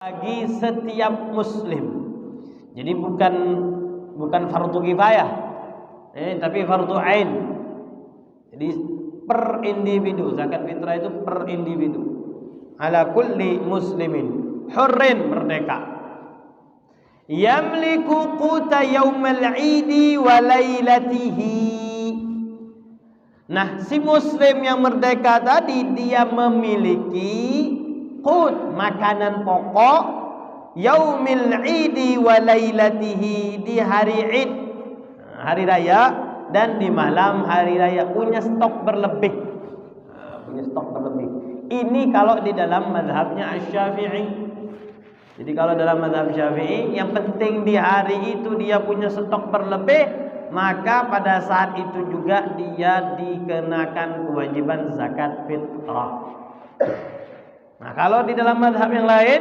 bagi setiap muslim. Jadi bukan fardu kifayah, tapi fardu ain. Jadi per individu, zakat fitrah itu per individu. Ala kulli muslimin hurrin, merdeka. Yamliku quta yaumal 'idi wa lailatihi. Nah, si muslim yang merdeka tadi dia memiliki qut, makanan pokok, yaumil 'idi wa lailatihi, di hari Id, hari raya, dan di malam hari raya, punya stok berlebih. Punya stok berlebih. Ini kalau di dalam mazhabnya Asy-Syafi'i. Jadi kalau dalam mazhab Syafi'i, yang penting di hari itu dia punya stok berlebih, maka pada saat itu juga dia dikenakan kewajiban zakat fitrah. Nah, kalau di dalam mazhab yang lain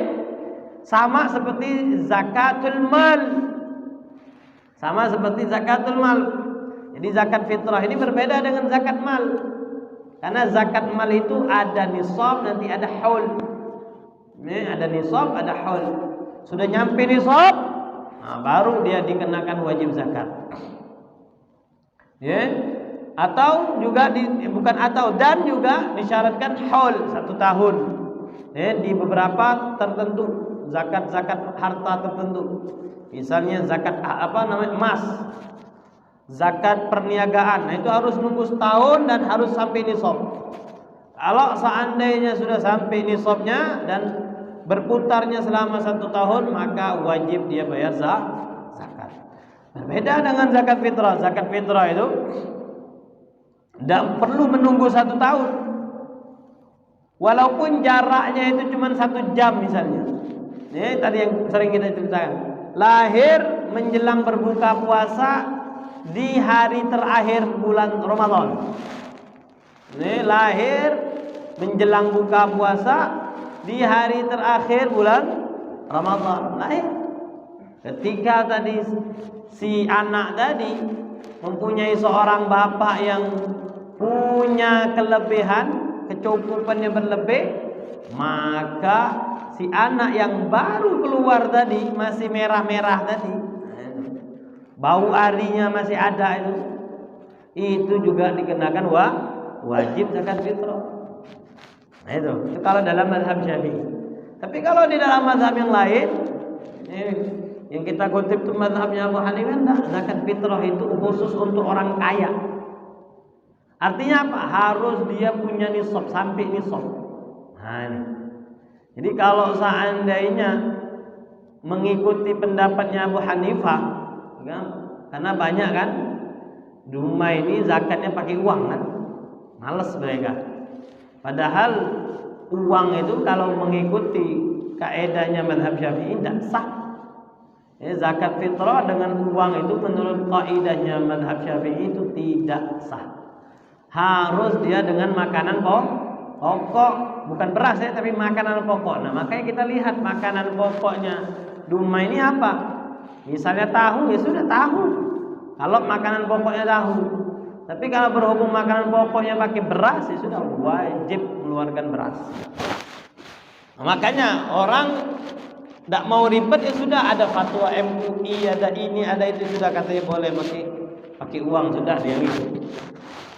sama seperti zakatul mal. Sama seperti zakatul mal. Jadi zakat fitrah ini berbeda dengan zakat mal. Karena zakat mal itu ada nisab, nanti ada haul. Ini ada nisab, ada haul. Sudah nyampe nisab, nah, baru dia dikenakan wajib zakat. Ya. Atau juga dan juga disyaratkan haul 1 tahun. Ya, di beberapa tertentu, zakat harta tertentu. Misalnya zakat emas. Zakat perniagaan. Nah, itu harus nunggu setahun dan harus sampai nisab. Kalau seandainya sudah sampai nisabnya dan berputarnya selama 1 tahun, maka wajib dia bayar zakat. Berbeda dengan zakat fitrah. Zakat fitrah itu tidak perlu menunggu 1 tahun. Walaupun jaraknya itu cuma 1 jam misalnya. Ini tadi yang sering kita ceritakan. Lahir menjelang berbuka puasa di hari terakhir bulan Ramadan. Ini lahir menjelang buka puasa di hari terakhir bulan Ramadan. Lahir. Ketika tadi si anak tadi mempunyai seorang bapak yang punya kelebihan, kecukupannya berlebih, maka si anak yang baru keluar tadi masih merah-merah tadi, bau arinya masih ada, itu juga dikenakan wajib zakat fitrah. Nah, itu kalau dalam mazhab Syafi'i. Tapi kalau di dalam mazhab yang lain, yang kita kutip itu mazhabnya Abu Hanifah, zakat fitrah itu khusus untuk orang kaya. Artinya apa? Harus dia punya nisab, sampai nisab. Nah, ini. Jadi kalau seandainya mengikuti pendapatnya Abu Hanifah, kan? Karena banyak kan di rumah ini zakatnya pakai uang kan, males mereka. Padahal uang itu kalau mengikuti kaedahnya mazhab Syafi'i tidak sah. Zakat fitrah dengan uang itu menurut kaedahnya mazhab Syafi'i itu tidak sah. Harus dia dengan makanan pokok, bukan beras ya, tapi makanan pokok. Nah, makanya kita lihat makanan pokoknya Duma ini apa? Misalnya tahu, ya sudah tahu. Kalau makanan pokoknya tahu. Tapi kalau berhubung makanan pokoknya pakai beras, ya sudah wajib mengeluarkan beras. Nah, makanya orang tidak mau ribet, ya sudah ada fatwa MUI, ada ini, ada itu, sudah katanya boleh pakai uang, sudah dia ngikut.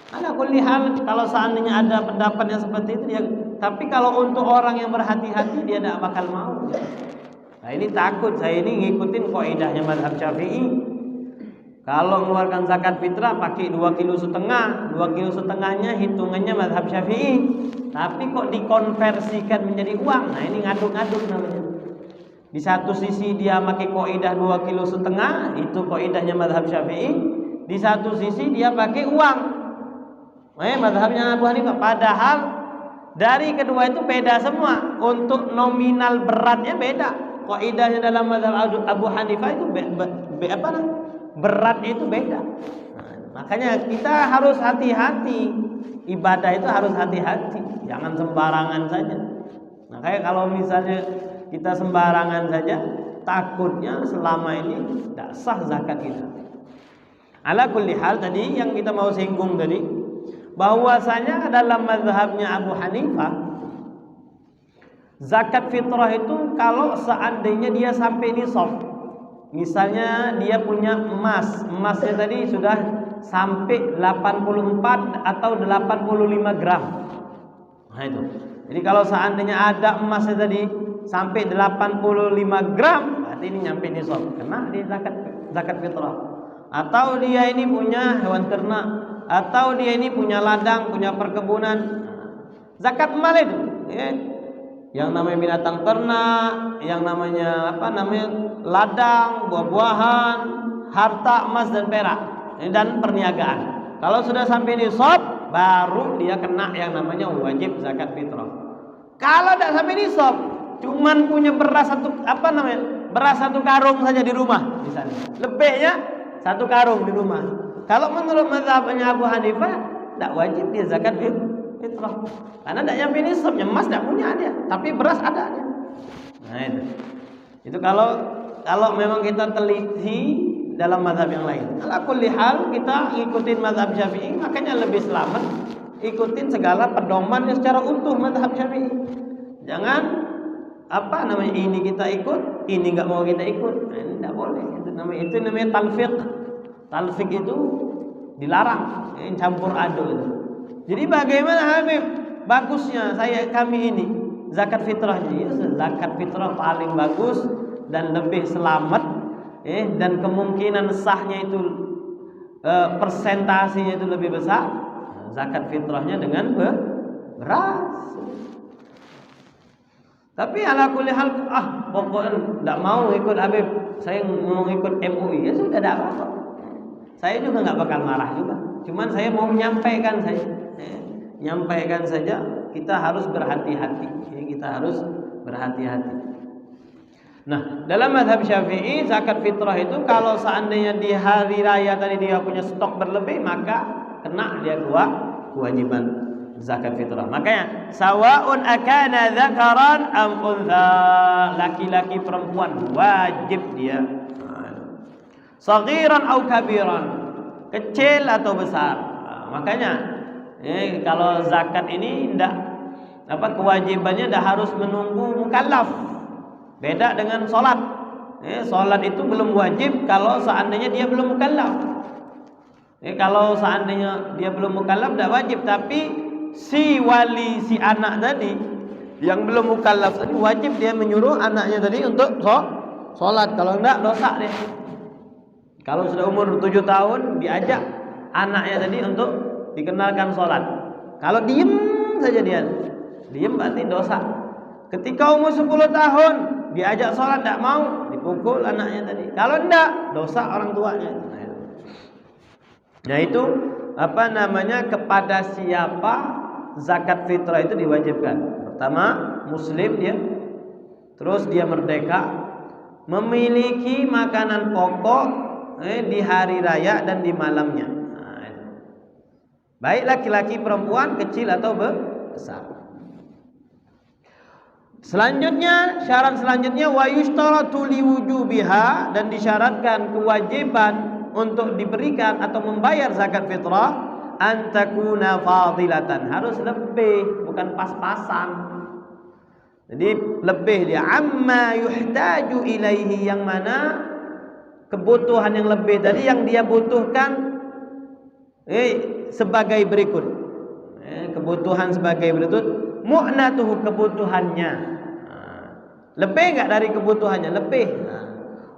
Ala kulli hal, kalau seandainya ada pendapat yang seperti itu ya, tapi kalau untuk orang yang berhati-hati dia tidak bakal mau. Nah, ini takut, saya ini ngikutin kaidahnya mazhab Syafi'i. Kalau mengeluarkan zakat fitrah pakai 2,5 kg, 2,5 kg-nya hitungannya mazhab Syafi'i. Tapi kok dikonversikan menjadi uang? Nah, ini ngaduk-ngaduk namanya. Di satu sisi dia pakai kaidah 2,5 kg, itu kaidahnya mazhab Syafi'i. Di satu sisi dia pakai uang. Mazhabnya Abu Hanifah, padahal dari kedua itu beda semua. Untuk nominal beratnya beda. Kaidahnya dalam mazhab Abu Hanifah itu beratnya itu beda. Nah, makanya kita harus hati-hati. Ibadah itu harus hati-hati, jangan sembarangan saja. Nah, kayak kalau misalnya kita sembarangan saja, takutnya selama ini tidak sah zakat kita. Ala kulli hal, tadi yang kita mau singgung tadi, bahwasanya dalam mazhabnya Abu Hanifah Zakat fitrah itu kalau seandainya dia sampai nisab. Misalnya dia punya emasnya tadi sudah sampai 84 atau 85 gram. Nah itu. Jadi kalau seandainya ada emasnya tadi sampai 85 gram, berarti ini nyampe nisab. Kena dia zakat fitrah. Atau dia ini punya hewan ternak, atau dia ini punya ladang, punya perkebunan. Zakat mal itu, ya. Yang namanya binatang ternak, yang namanya ladang, buah-buahan, harta emas dan perak, dan perniagaan. Kalau sudah sampai nisab, baru dia kena yang namanya wajib zakat fitrah. Kalau tidak sampai nisab, cuman punya beras satu karung saja di rumah, misalnya, lebihnya 1 karung di rumah. Kalau menurut mazhabnya Abu Hanifah, tidak wajib dia zakat fitrah. Karena tidak nyampe nisabnya, emas tidak punya dia, tapi beras ada dia. Nah itu kalau memang kita teliti dalam mazhab yang lain. Ala kulli hal kita ikutin mazhab Syafi'i, makanya lebih selamat ikutin segala pedoman yang secara utuh mazhab Syafi'i. Jangan ini kita ikut, ini nggak mau kita ikut. Nah, tidak boleh. Itu namanya talfiq. Talfiq itu dilarang, campur aduk itu. Jadi bagaimana Habib? Bagusnya kami ini zakat fitrahnya. Zakat fitrah paling bagus dan lebih selamat, dan kemungkinan sahnya itu persentasinya itu lebih besar. Zakat fitrahnya dengan beras. Tapi ala kulli hal, pokoknya tidak mau ikut Habib, saya mau ikut MUI, ya sudah tidak apa-apa. Saya juga nggak bakal marah juga. Cuman saya mau menyampaikan saja, kita harus berhati-hati. Kita harus berhati-hati. Nah, dalam mazhab Syafi'i zakat fitrah itu kalau seandainya di hari raya tadi dia punya stok berlebih, maka kena dia kewajiban zakat fitrah. Makanya sawaun akana dzakaran am untha, laki-laki perempuan wajib dia. Saghiran au kabiran, kecil atau besar. Makanya kalau zakat ini kewajibannya tidak harus menunggu mukallaf. Beda dengan sholat. Sholat itu belum wajib kalau seandainya dia belum mukallaf. Kalau seandainya dia belum mukallaf tidak wajib, tapi si wali si anak tadi yang belum mukallaf tadi wajib dia menyuruh anaknya tadi untuk sholat. Kalau enggak dosa deh. Kalau sudah umur 7 tahun diajak anaknya tadi untuk dikenalkan sholat. Kalau diem saja dia, diem berarti dosa. Ketika umur 10 tahun diajak sholat tidak mau, dipukul anaknya tadi. Kalau enggak, dosa orang tuanya. Nah itu kepada siapa zakat fitrah itu diwajibkan? Pertama, muslim dia, terus dia merdeka, memiliki makanan pokok di hari raya dan di malamnya. Nah, itu. Baik laki-laki, perempuan, kecil atau besar. Selanjutnya, syarat selanjutnya wa yushtaratu liwujubiha, dan disyaratkan kewajiban untuk diberikan atau membayar zakat fitrah an takuna fadilatan, harus lebih, bukan pas-pasan. Jadi lebih dia amma yuhtaju ilaihi, yang mana kebutuhan yang lebih dari yang dia butuhkan sebagai berikut. Kebutuhan sebagai berikut, mu'natuhu, kebutuhannya. Lebih enggak dari kebutuhannya? Lebih.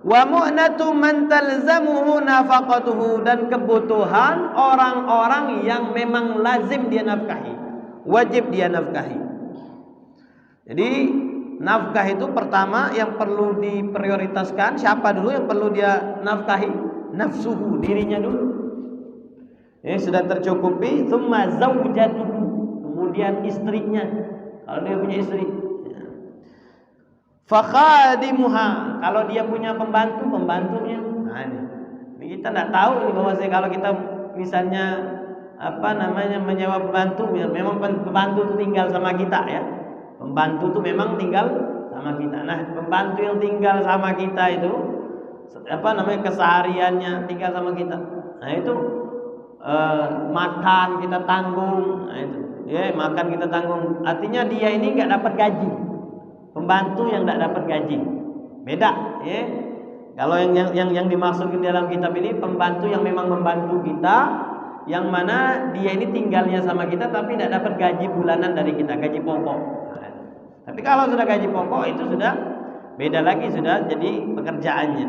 Wa mu'natu man talzamuhu nafaqatuhu, dan kebutuhan orang-orang yang memang lazim dia nafkahi, wajib dia nafkahi. Jadi nafkah itu pertama yang perlu diprioritaskan, siapa dulu yang perlu dia nafkahi? Nafsuhu, dirinya dulu. Sudah tercukupi, tsumma zaujatuhu, kemudian istrinya, kalau dia punya istri. Fakhadimuha, kalau dia punya pembantunya. Nah, ini kita tidak tahu nih bahwa kalau kita misalnya menyewa pembantu, memang pembantu itu tinggal sama kita ya. Pembantu itu memang tinggal sama kita. Nah, pembantu yang tinggal sama kita itu kesehariannya tinggal sama kita. Nah, itu makan kita tanggung. Nah, itu. Makan kita tanggung. Artinya dia ini enggak dapat gaji. pembantu yang tidak dapat gaji. Beda, ya. Kalau yang dimaksudkan dalam kitab ini pembantu yang memang membantu kita, yang mana dia ini tinggalnya sama kita tapi tidak dapat gaji bulanan dari kita, gaji pokok. Tapi kalau sudah gaji pokok itu sudah beda lagi, sudah jadi pekerjaannya.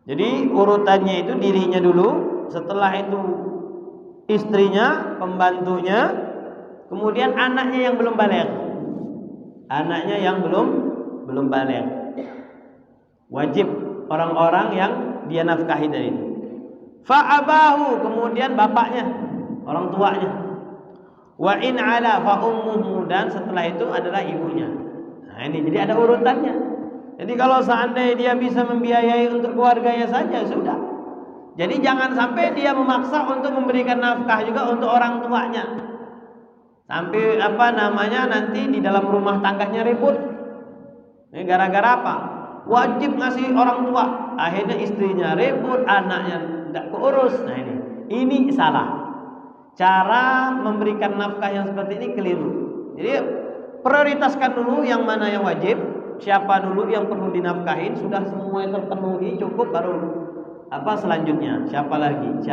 Jadi urutannya itu dirinya dulu, setelah itu istrinya, pembantunya, kemudian anaknya yang belum baligh. Anaknya yang belum baligh. Wajib orang-orang yang dia nafkahi dari itu. Fa'abahu, kemudian bapaknya, orang tuanya. Wa in ala fa ummuhu, dan setelah itu adalah ibunya. Nah ini jadi ada urutannya. Jadi kalau seandainya dia bisa membiayai untuk keluarganya saja sudah. Jadi jangan sampai dia memaksa untuk memberikan nafkah juga untuk orang tuanya. Sampai nanti di dalam rumah tangganya ribut. Ini gara-gara apa? Wajib ngasih orang tua, akhirnya istrinya ribut, anaknya tidak keurus. Nah ini salah. Cara memberikan nafkah yang seperti ini keliru. Jadi prioritaskan dulu yang mana yang wajib, siapa dulu yang perlu dinafkahin, sudah semua terpenuhi cukup, baru selanjutnya, siapa lagi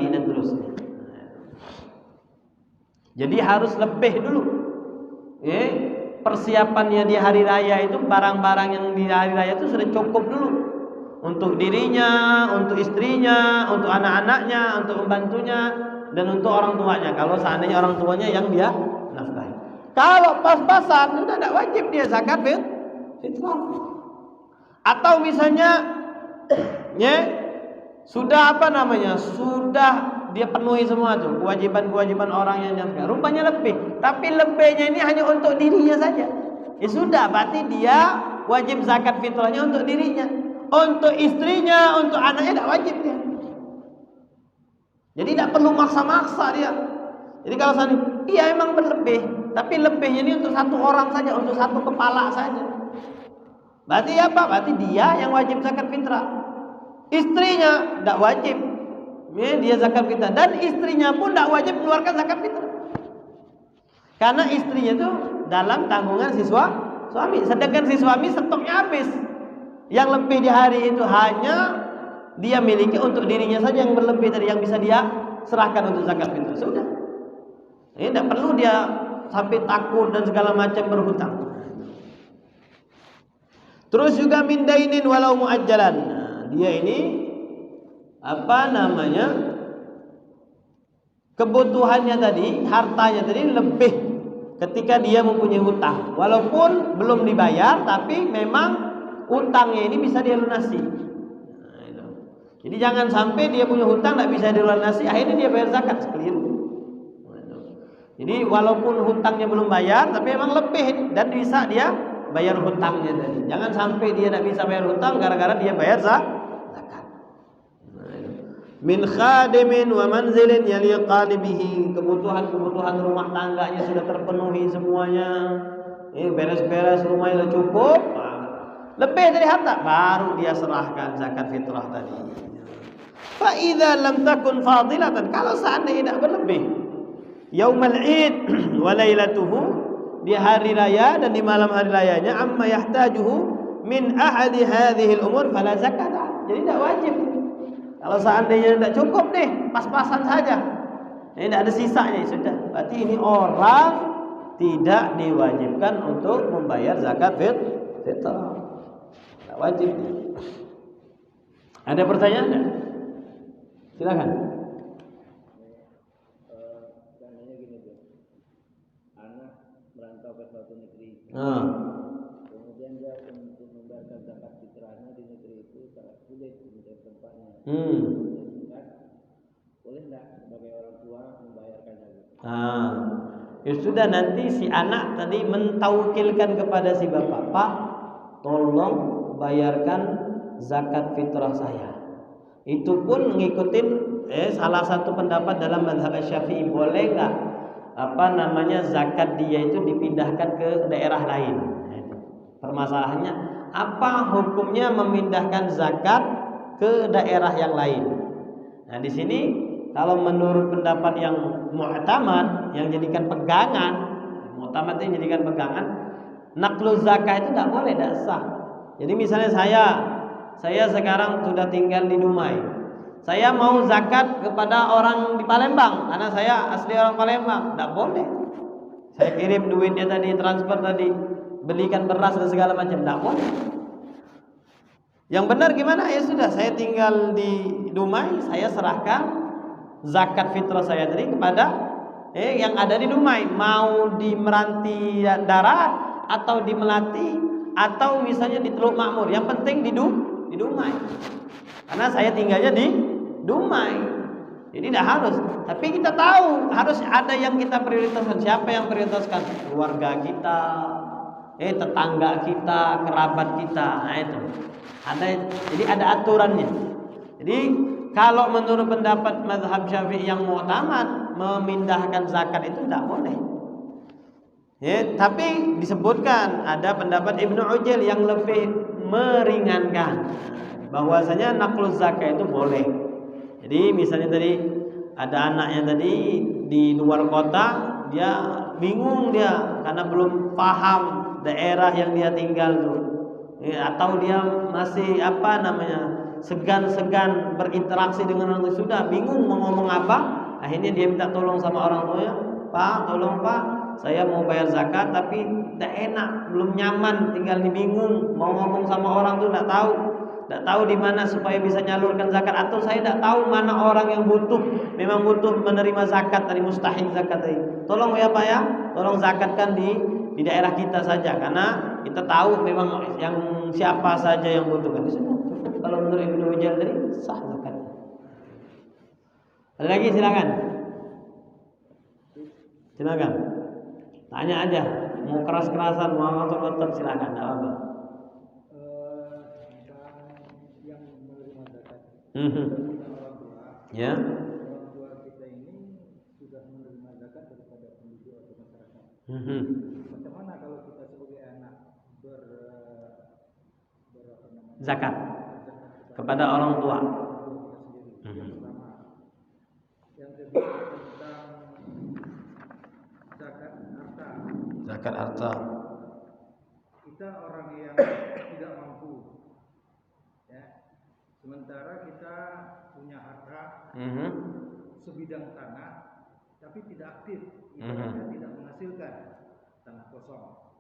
dan terusnya. Jadi harus lebih dulu. Persiapannya di hari raya itu, barang-barang yang di hari raya itu sudah cukup dulu. Untuk dirinya, untuk istrinya, untuk anak-anaknya, untuk pembantunya, dan untuk orang tuanya. Kalau seandainya orang tuanya yang dia nafkahi. Kalau pas-pasan sudah tidak wajib dia zakat fitrah. Atau misalnya sudah sudah dia penuhi semua tuh kewajiban-kewajiban orang yang nafkah. Rupanya lebih, tapi lebihnya ini hanya untuk dirinya saja. Ya sudah, berarti dia wajib zakat fitrahnya untuk dirinya. Untuk istrinya, untuk anaknya tidak wajib dia. Jadi tidak perlu maksa-maksa dia. Jadi kalau iya emang berlebih, tapi lebihnya ini untuk satu orang saja, untuk satu kepala saja. Berarti apa? Berarti dia yang wajib zakat fitrah. Istrinya tidak wajib. Dia zakat fitrah, dan istrinya pun tidak wajib mengeluarkan zakat fitrah. Karena istrinya itu dalam tanggungan suami. Sedangkan si suami stoknya habis. Yang lebih di hari itu hanya dia miliki untuk dirinya saja, yang berlebih dari yang bisa dia serahkan untuk zakat fitrah. Sudah. Ini tidak perlu dia sampai takut dan segala macam berhutang. Terus juga mindainin walau muajjalan. Dia ini kebutuhannya tadi, hartanya tadi lebih ketika dia mempunyai hutang, walaupun belum dibayar, tapi memang hutangnya ini bisa dia lunasi. Jadi jangan sampai dia punya hutang tidak bisa dilunasi, akhirnya dia bayar zakat, keliru. Jadi walaupun hutangnya belum bayar, tapi memang lebih dan bisa dia bayar hutangnya tadi. Jangan sampai dia tidak bisa bayar hutang gara-gara dia bayar zakat. Min khadimin wa manzilin yaliqani bihi, kebutuhan rumah tangganya sudah terpenuhi semuanya. Beres-beres rumahnya sudah cukup. Lebih dari harta baru dia serahkan zakat fitrah tadi. Fa idza lam takun fadilatan, kalau seandainya tidak berlebih, yaumul id wa lailatuhu, di hari raya dan di malam hari rayanya, amma yahtajuhu min ahadi hadhihi al-umur fala zakat. Jadi tidak wajib. Kalau seandainya tidak cukup nih, pas-pasan saja, ini tidak ada sisanya, sudah. Berarti ini orang tidak diwajibkan untuk membayar zakat fitrah. Tidak wajib. Ada pertanyaan enggak? Silakan. Seandainya gini tuh, anak merantau ke suatu negeri. Kemudian dia untuk membayarkan zakat fitrahnya di negeri itu sangat sulit mencari tempatnya. Boleh enggak sebagai orang tua membayarkannya? Ya sudah, nanti si anak tadi mentaukilkan kepada si bapak, Pak, tolong bayarkan zakat fitrah saya. Itu pun ngikutin salah satu pendapat dalam mazhab Syafi'i, boleh enggak zakat dia itu dipindahkan ke daerah lain. Permasalahannya apa hukumnya memindahkan zakat ke daerah yang lain? Nah, di sini kalau menurut pendapat yang mu'tamad, yang jadikan pegangan, mu'tamad itu jadikan pegangan. Naqluz zakah itu tidak boleh, tidak sah. Jadi misalnya saya sekarang sudah tinggal di Dumai. Saya mau zakat kepada orang di Palembang karena saya asli orang Palembang, tidak boleh. Saya kirim duitnya tadi, transfer tadi, belikan beras dan segala macam, tidak boleh. Yang benar gimana? Ya sudah, saya tinggal di Dumai, saya serahkan zakat fitrah saya tadi kepada yang ada di Dumai, mau di Meranti Darat atau di Melati atau misalnya di Teluk Makmur, yang penting di Dumai. Karena saya tinggalnya di Dumai. Jadi tidak harus, tapi kita tahu harus ada yang kita prioritaskan. Siapa yang prioritaskan? Keluarga kita, tetangga kita, kerabat kita. Nah itu. Jadi ada aturannya. Jadi kalau menurut pendapat mazhab Syafi'i yang mu'tamad, memindahkan zakat itu tidak boleh. Tapi disebutkan ada pendapat Ibnu Ujail yang lebih meringankan, bahwasanya naqluz zakat itu boleh. Jadi misalnya tadi ada anaknya tadi di luar kota, dia bingung dia karena belum paham daerah yang dia tinggal tuh. Atau dia masih segan-segan berinteraksi dengan orang tua, sudah bingung mau ngomong apa, akhirnya dia minta tolong sama orang tuanya, Pak, tolong Pak, saya mau bayar zakat tapi tidak enak, belum nyaman, tinggal di bingung, mau ngomong sama orang tuh tidak tahu di mana supaya bisa nyalurkan zakat, atau saya tidak tahu mana orang yang memang butuh menerima zakat dari mustahil zakat tadi. Tolong ya Pak ya, tolong zakatkan di daerah kita saja, karena kita tahu memang yang siapa saja yang butuhkan. Kalau menurut Ibnu Ujail tadi sah zakatnya. Ada lagi, silakan. Tanya aja, mau keras-kerasan, mau ngotot-ngotot silakan, enggak apa-apa. Yang menerima zakat. Ya. Orang tua kita ini sudah menerima zakat daripada penduduk atau masyarakat. Bagaimana kalau kita sebagai anak zakat kepada orang tua? Yang pertama. Yang kedua tentang zakat harta. Kita orang yang tidak mampu, ya. Sementara kita punya harta sebidang tanah, tapi tidak aktif, tidak menghasilkan, tanah kosong.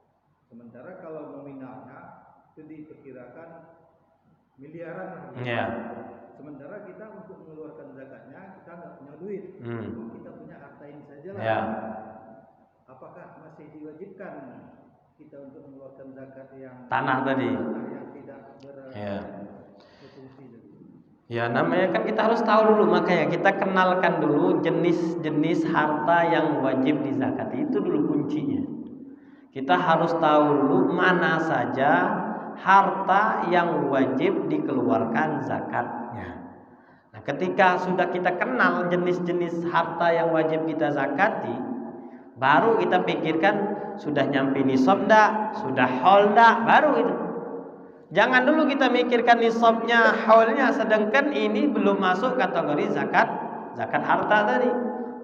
Sementara kalau nominalnya itu diperkirakan miliaran. Sementara kita untuk mengeluarkan zakatnya kita nggak punya duit, kita punya harta ini saja lah. Apakah masih diwajibkan kita untuk mengeluarkan zakat yang tanah tadi? Yang tidak berfungsi. Ya namanya kan kita harus tahu dulu, makanya kita kenalkan dulu jenis-jenis harta yang wajib dizakati, itu dulu kuncinya. Kita harus tahu dulu mana saja harta yang wajib dikeluarkan zakatnya. Nah, ketika sudah kita kenal jenis-jenis harta yang wajib kita zakati, baru kita pikirkan sudah nyampe nisab dak, sudah haul dak, baru itu. Jangan dulu kita mikirkan nisabnya, haulnya, sedangkan ini belum masuk kategori zakat harta tadi.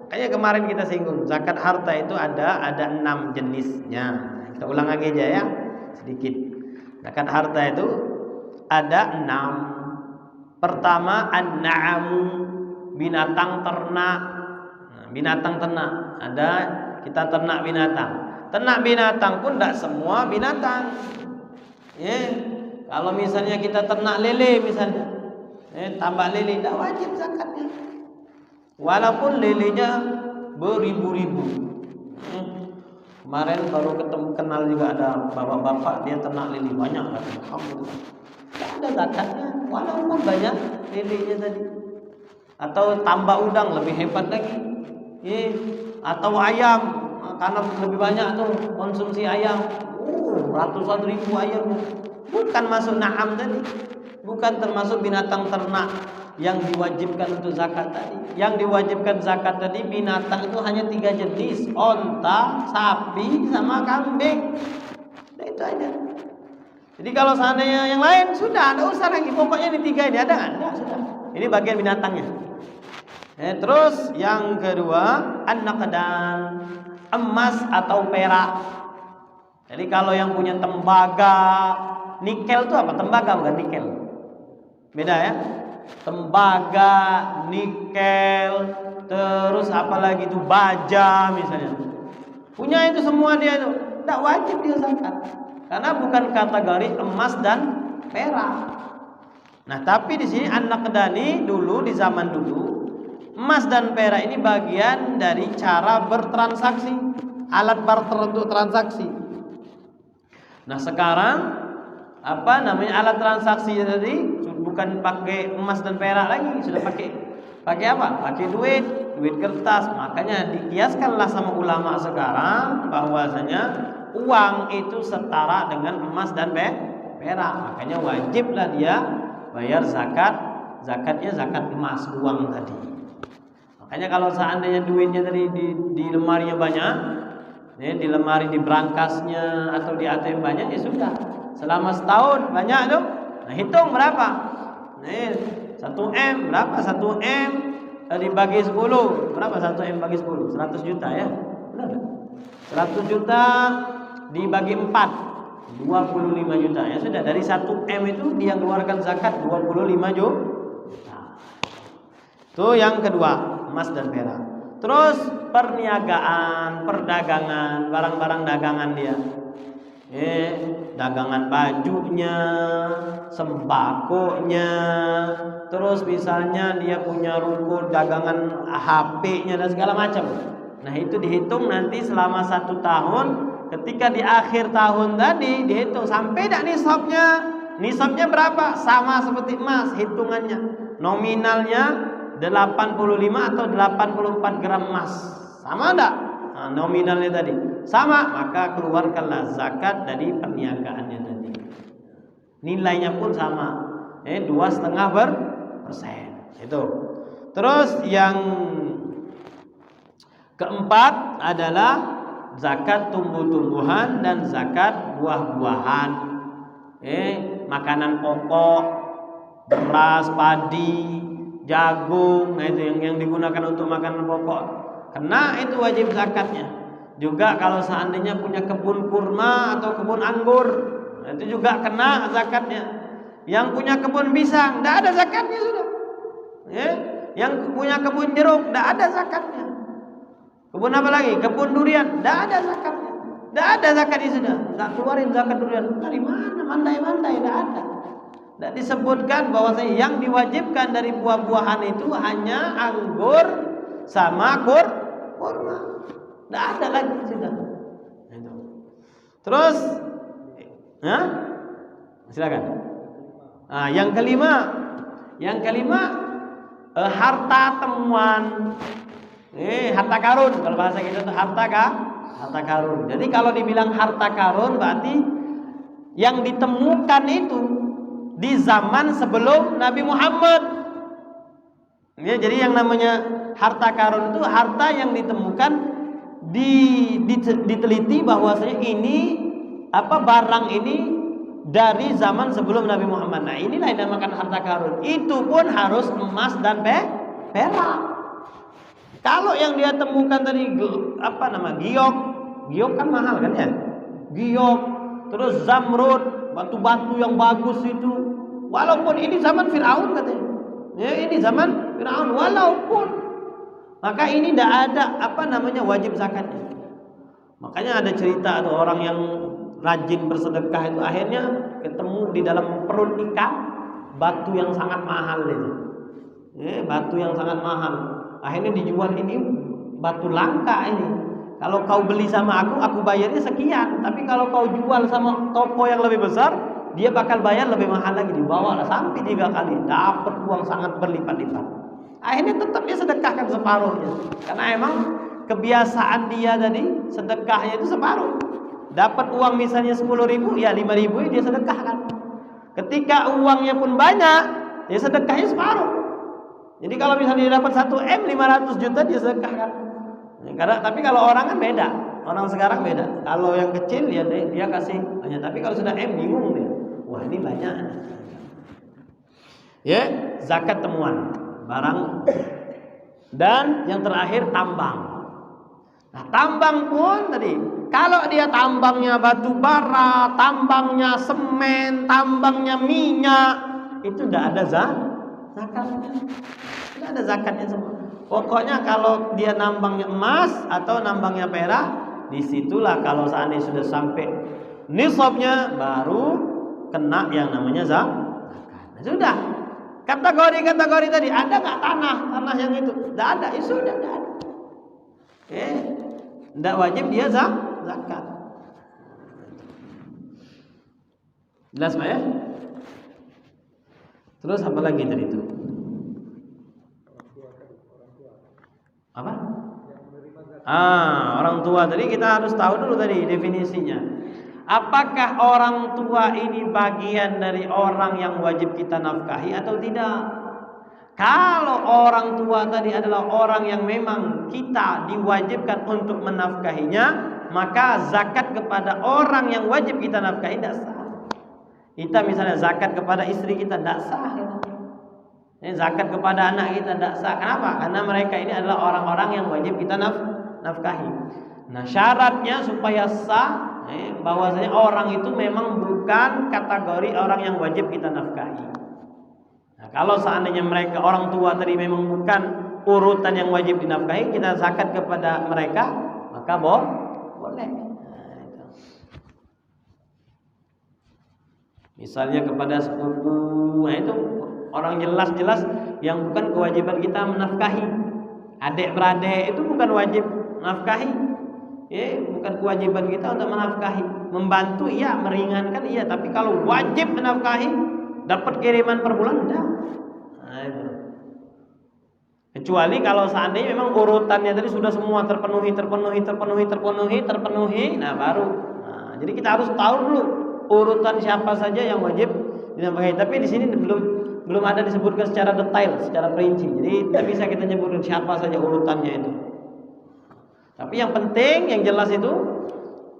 Makanya kemarin kita singgung, zakat harta itu ada 6 jenisnya. Kita ulang lagi aja ya, sedikit. Zakat harta itu ada 6. Pertama an-na'amu, binatang ternak. Binatang ternak, ada kita ternak binatang. Ternak binatang pun tidak semua binatang. Kalau misalnya kita ternak lele misalnya, tambah lele tidak wajib zakatnya. Walaupun lelenya beribu-ribu. Kemarin baru kenal juga ada bapak-bapak, dia ternak lele banyak, alhamdulillah. Tidak ada zakatnya, walaupun banyak lelenya tadi. Atau tambah udang lebih hebat lagi. Atau ayam, karena lebih banyak tuh konsumsi ayam, ratusan ribu ayam, bukan masuk na'am tadi, bukan termasuk binatang ternak yang diwajibkan untuk zakat tadi. Yang diwajibkan zakat tadi binatang itu hanya 3 jenis, onta, sapi, sama kambing. Nah, itu aja. Jadi kalau seandainya yang lain sudah ada usah lagi, pokoknya ini 3 ini ada nggak? Sudah. Ini bagian binatangnya. Terus yang kedua an-naqdan. emas atau perak. Jadi kalau yang punya tembaga, nikel itu apa? Tembaga bukan nikel. Beda ya. Tembaga, nikel, terus apalagi itu baja misalnya. Punya itu semua dia itu, tidak wajib dia zakat. Karena bukan kategori emas dan perak. Nah, tapi di sini An-Naqdani dulu di zaman dulu, emas dan perak ini bagian dari cara bertransaksi, alat barter untuk transaksi. Nah, sekarang apa namanya alat transaksi tadi bukan pakai emas dan perak lagi, sudah pakai apa? Pakai duit kertas. Makanya dikiaskanlah sama ulama sekarang bahwasanya uang itu setara dengan emas dan perak. Makanya wajiblah dia bayar zakat. Zakatnya zakat emas, uang tadi. Makanya kalau seandainya duitnya tadi di lemarinya banyak, ya, di lemari di brankasnya atau di ATM banyak, ya sudah. Selama setahun banyak tuh. Nah, hitung berapa? Nih, 1M berapa? 1M dibagi 10 berapa? 1M bagi 10 100 juta ya. Benar gak? 100 juta dibagi 4 25 juta. Ya sudah, dari 1M itu dia keluarkan zakat 25 juta. Itu yang kedua, emas dan perak. Terus perniagaan, perdagangan, barang-barang dagangan dia. Dagangan bajunya, sembakonya, terus misalnya dia punya ruko dagangan HP-nya dan segala macam. Nah, itu dihitung nanti selama 1 tahun. Ketika di akhir tahun tadi dihitung sampai tidak nisabnya. Nisabnya berapa? Sama seperti emas hitungannya. Nominalnya 85 atau 84 gram emas. Sama enggak? Nah, nominalnya tadi sama, maka keluarkanlah zakat dari perniagaannya tadi. Nilainya pun sama, 2,5%. Itu. Terus yang keempat adalah zakat tumbuh-tumbuhan dan zakat buah-buahan. Makanan pokok, beras, padi, jagung, nah itu yang digunakan untuk makanan pokok. Kena itu wajib zakatnya. Juga kalau seandainya punya kebun kurma atau kebun anggur, nah itu juga kena zakatnya. Yang punya kebun pisang, tidak ada zakatnya sudah. Yang punya kebun jeruk, tidak ada zakatnya. Kebun apa lagi? Kebun durian, tidak ada zakatnya. Tidak ada zakatnya sudah. Tidak keluarin zakat durian. Dari mana? Mandai-mandai, tidak ada. Tidak disebutkan bahwasanya yang diwajibkan dari buah-buahan itu hanya anggur sama kurma. Tidak ada lagi sudah. Terus, silakan. Nah, yang kelima, harta temuan. Harta karun kalau bahasa kita itu harta karun. Jadi kalau dibilang harta karun berarti yang ditemukan itu di zaman sebelum Nabi Muhammad. Ya, jadi yang namanya harta karun itu harta yang ditemukan diteliti bahwasanya ini barang ini dari zaman sebelum Nabi Muhammad. Nah, inilah yang dinamakan harta karun. Itu pun harus emas dan perak. Kalau yang dia temukan tadi giok kan mahal kan ya? Giok, terus zamrud, batu-batu yang bagus itu. Walaupun ini zaman Firaun katanya. Ya, ini zaman Firaun walaupun maka ini tidak ada wajib zakatnya. Makanya ada cerita ada orang yang rajin bersedekah itu akhirnya ketemu di dalam perut ikan batu yang sangat mahal itu. Batu yang sangat mahal. Akhirnya dijual, ini batu langka ini. Kalau kau beli sama aku bayarnya sekian. Tapi kalau kau jual sama toko yang lebih besar, dia bakal bayar lebih mahal lagi. Dibawa sampai 3 kali, dapat uang sangat berlipat-lipat. Akhirnya tetap dia sedekahkan separuhnya. Karena emang kebiasaan dia tadi sedekahnya itu separuh. Dapat uang misalnya 10.000, ya 5.000 dia sedekahkan. Ketika uangnya pun banyak, dia sedekahnya separuh. Jadi kalau misalnya dia dapat 1M 500 juta dia sedekahkan. Tapi kalau orang kan beda. Orang sekarang beda. Kalau yang kecil ya dia kasih banyak. Tapi kalau sudah M bingung dia. Wah, ini banyak. Ya, zakat temuan barang. Dan yang terakhir tambang. Nah, tambang pun tadi, kalau dia tambangnya batu bara, tambangnya semen, tambangnya minyak, itu tidak ada zakatnya. Tidak ada zakatnya semua. Pokoknya kalau dia nambangnya emas atau nambangnya perak, disitulah kalau seandainya sudah sampai nisabnya baru kena yang namanya zakat. Nah, sudah. Kategori-kategori tadi ada nggak tanah yang itu? Tidak ada, itu sudah tidak ada. Tidak wajib dia zakat. Jelas Pak ya? Terus apa lagi tadi itu? Apa? Orang tua tadi kita harus tahu dulu tadi definisinya. Apakah orang tua ini bagian dari orang yang wajib kita nafkahi atau tidak? Kalau orang tua tadi adalah orang yang memang kita diwajibkan untuk menafkahinya, maka zakat kepada orang yang wajib kita nafkahi tidak sah. Kita misalnya zakat kepada istri kita tidak sah. Zakat kepada anak kita tidak sah. Kenapa? Karena mereka ini adalah orang-orang yang wajib kita nafkahi. Nah, syaratnya supaya sah bahwasanya orang itu memang bukan kategori orang yang wajib kita nafkahi. Nah, kalau seandainya mereka orang tua tadi memang bukan urutan yang wajib dinafkahi, kita zakat kepada mereka, maka boleh. Misalnya kepada sepupu, nah itu orang jelas-jelas yang bukan kewajiban kita menafkahi. Adik beradik itu bukan wajib nafkahi. Bukan kewajiban kita untuk menafkahi. Membantu iya, meringankan iya, tapi kalau wajib menafkahi, dapat kiriman per bulan enggak. Nah, itu. Kecuali kalau seandainya memang urutannya tadi sudah semua terpenuhi, nah baru. Nah, jadi kita harus tahu dulu urutan siapa saja yang wajib dinafkahi. Tapi di sini belum ada disebutkan secara detail, secara perinci. Jadi tidak bisa kita nyebutkan siapa saja urutannya itu. Tapi yang penting, yang jelas itu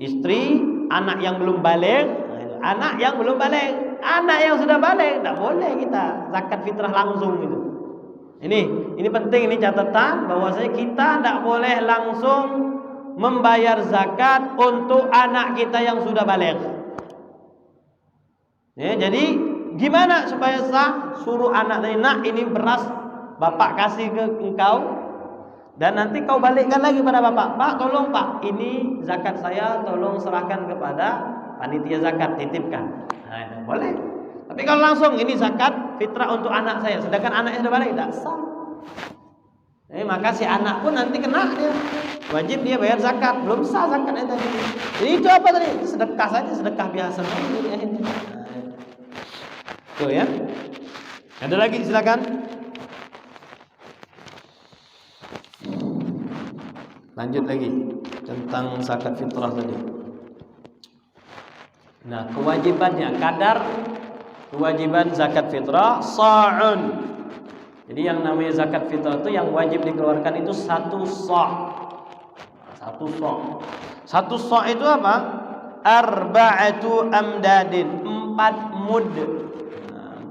istri, anak yang belum balik, anak yang belum balik, anak yang sudah balik tidak boleh kita zakat fitrah langsung itu. Ini penting, ini catatan bahwasanya kita tidak boleh langsung membayar zakat untuk anak kita yang sudah balik. Jadi gimana supaya sah? Suruh anak tadi, nak ini beras bapak kasih ke engkau, dan nanti kau balikkan lagi pada bapak. Pak, tolong pak, ini zakat saya, tolong serahkan kepada panitia zakat, titipkan. Nah, itu boleh. Tapi kalau langsung ini zakat fitrah untuk anak saya, sedangkan anaknya sudah balik, tidak sah. Maka si anak pun nanti kena dia, wajib dia bayar zakat, belum sah zakatnya tadi. Jadi itu apa tadi? Sedekah saja, sedekah biasa. Tuh ya. Ada lagi silakan. Lanjut lagi tentang zakat fitrah tadi. Nah, kewajibannya kadar kewajiban zakat fitrah sa'un. Jadi yang namanya zakat fitrah itu yang wajib dikeluarkan itu 1 sa'. 1 sa'. 1 sa' itu apa? Arba'atu amdadin, 4 mud.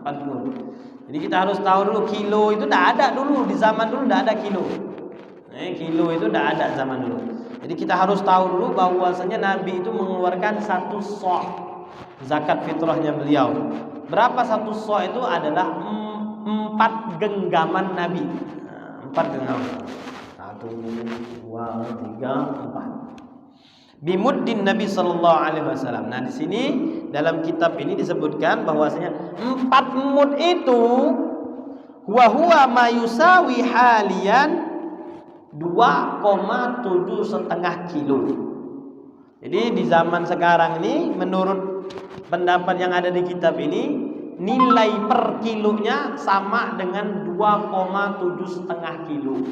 4 mud. Jadi kita harus tahu dulu kilo itu tidak ada dulu, di zaman dulu tidak ada kilo. Kilo itu tidak ada zaman dulu. Jadi kita harus tahu dulu bahwasanya Nabi itu mengeluarkan 1 sa' zakat fitrahnya beliau. Berapa 1 sa' itu? Adalah 4 genggaman Nabi. 4 genggaman. 1, 2, 3, 4. Bimuddin Nabi sallallahu alaihi wasallam. Nah, di sini dalam kitab ini disebutkan bahwasanya 4 mud itu huwa ma yusawi halian 2,7,5 kilo. Jadi di zaman sekarang ini menurut pendapat yang ada di kitab ini, nilai per kilonya sama dengan 2,7,5 kilo.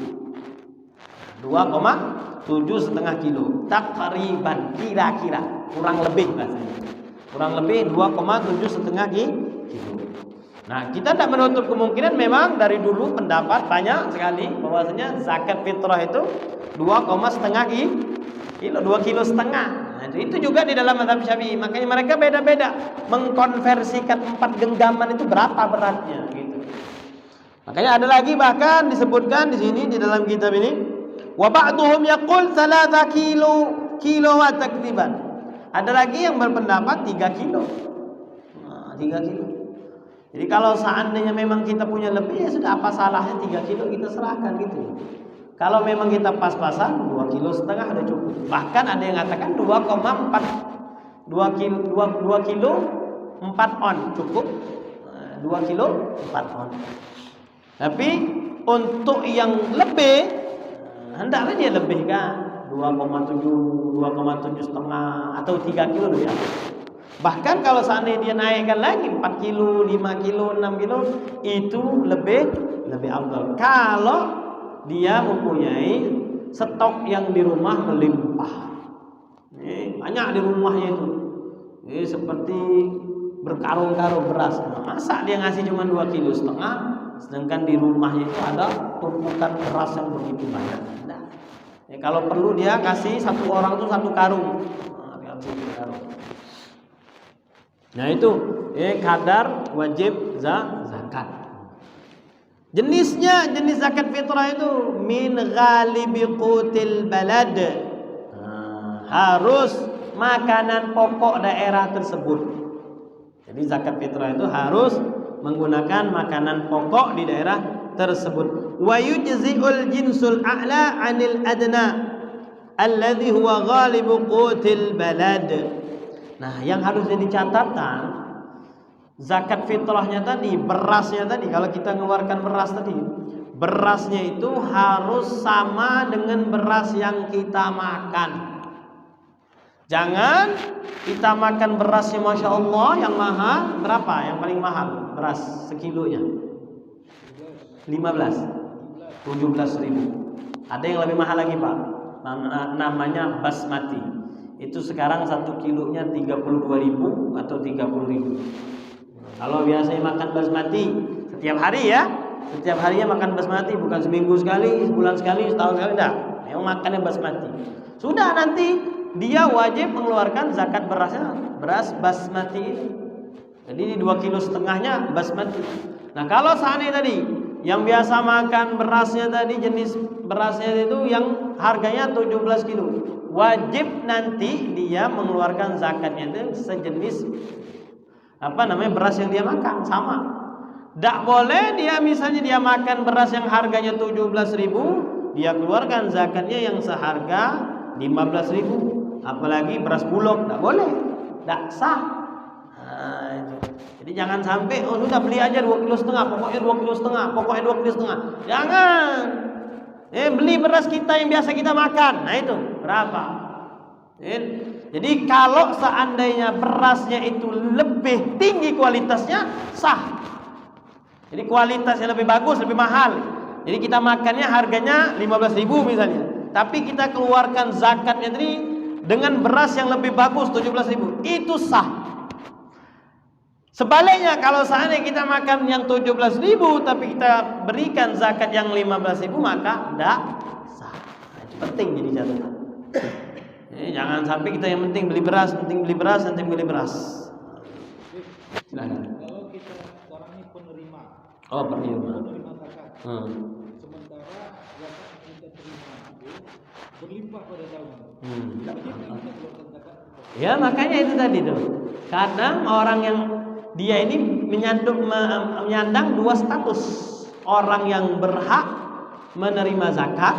2,7,5 kilo. Takriban, kira-kira, kurang lebih bahasanya. Kurang lebih 2,7,5 kilo. Nah, kita tidak menutup kemungkinan memang dari dulu pendapat banyak sekali bahwasanya zakat fitrah itu 2,5 kilo, 2,5 kilo. Nah, itu juga di dalam mazhab Syafi'i. Makanya mereka beda-beda mengkonversikan 4 genggaman itu berapa beratnya gitu. Makanya ada lagi bahkan disebutkan di sini di dalam kitab ini, Wa ba'duhum yaqul 3 kilo wa takdiban. Ada lagi yang berpendapat 3 kilo. 3 kilo. Jadi kalau seandainya memang kita punya lebih, ya sudah, apa salahnya 3 kilo kita serahkan gitu. Kalau memang kita pas-pasan 2,5 kilo sudah cukup. Bahkan ada yang mengatakan 2,4 2 kilo 4 on cukup. 2 kilo 4 on. Tapi untuk yang lebih, hendaknya dia lebihkan 2,7 setengah atau 3 kilo lebih. Bahkan kalau seandainya dia naikkan lagi 4 kilo, 5 kilo, 6 kilo, itu lebih afdal. Kalau dia mempunyai stok yang di rumah melimpah. Banyak di rumahnya itu. Seperti berkarung-karung beras. Masa dia ngasih cuma 2,5 kilo, sedangkan di rumahnya itu ada tumpukan beras yang begitu banyak. Nah, kalau perlu dia kasih satu orang tuh 1 karung. Nah itu kadar wajib zakat. Jenis zakat fitrah itu min ghalibi qutil balad. Harus makanan pokok daerah tersebut. Jadi zakat fitrah itu harus menggunakan makanan pokok di daerah tersebut. Wa yujzi'ul jinsul a'la 'anil adna alladhi huwa ghalibu qutil balad. Nah, yang harus jadi catatan, zakat fitrahnya tadi, berasnya tadi, kalau kita mengeluarkan beras tadi, berasnya itu harus sama dengan beras yang kita makan. Jangan kita makan berasnya Masya Allah yang mahal. Berapa yang paling mahal beras sekilonya? 17.000. Ada yang lebih mahal lagi Pak, namanya basmati. Itu sekarang 1 kilonya 32.000 atau 30.000. Kalau biasanya makan basmati setiap hari ya, setiap harinya makan basmati, bukan seminggu sekali, sebulan sekali, setahun sekali, enggak. Yang makannya basmati. Sudah, nanti dia wajib mengeluarkan zakat berasnya, beras basmati. Jadi 2,5 kilo basmati. Nah, kalau seandainya tadi yang biasa makan berasnya tadi, jenis berasnya itu yang harganya 17 kilo, wajib nanti dia mengeluarkan zakatnya itu sejenis beras yang dia makan sama. Tidak boleh dia misalnya dia makan beras yang harganya 17.000, dia keluarkan zakatnya yang seharga 15.000. Apalagi beras bulog, tidak boleh, tidak sah. Nah, itu. Jadi jangan sampai sudah beli aja 2,5 kilo, pokoknya 2,5 kilo, pokoknya 2,5 kilo. Jangan. Beli beras kita yang biasa kita makan. Nah itu berapa? Jadi kalau seandainya berasnya itu lebih tinggi kualitasnya, sah. Jadi kualitasnya lebih bagus, lebih mahal. Jadi kita makannya harganya 15.000 misalnya, tapi kita keluarkan zakatnya tadi dengan beras yang lebih bagus 17.000, itu sah. Sebaliknya kalau seandainya kita makan yang 17.000 tapi kita berikan zakat yang 15.000, maka tidak sah. Nah, itu penting jadi catatan. Jangan sampai kita yang penting beli beras, nanti beli beras. Silahkan. Kalau kita orang ini penerima. Oh, penerima zakat. Sementara zakat kita terima itu berlimpah pada tahun. Ya makanya itu tadi tuh. Kadang orang yang dia ini menyandang 2 status. Orang yang berhak menerima zakat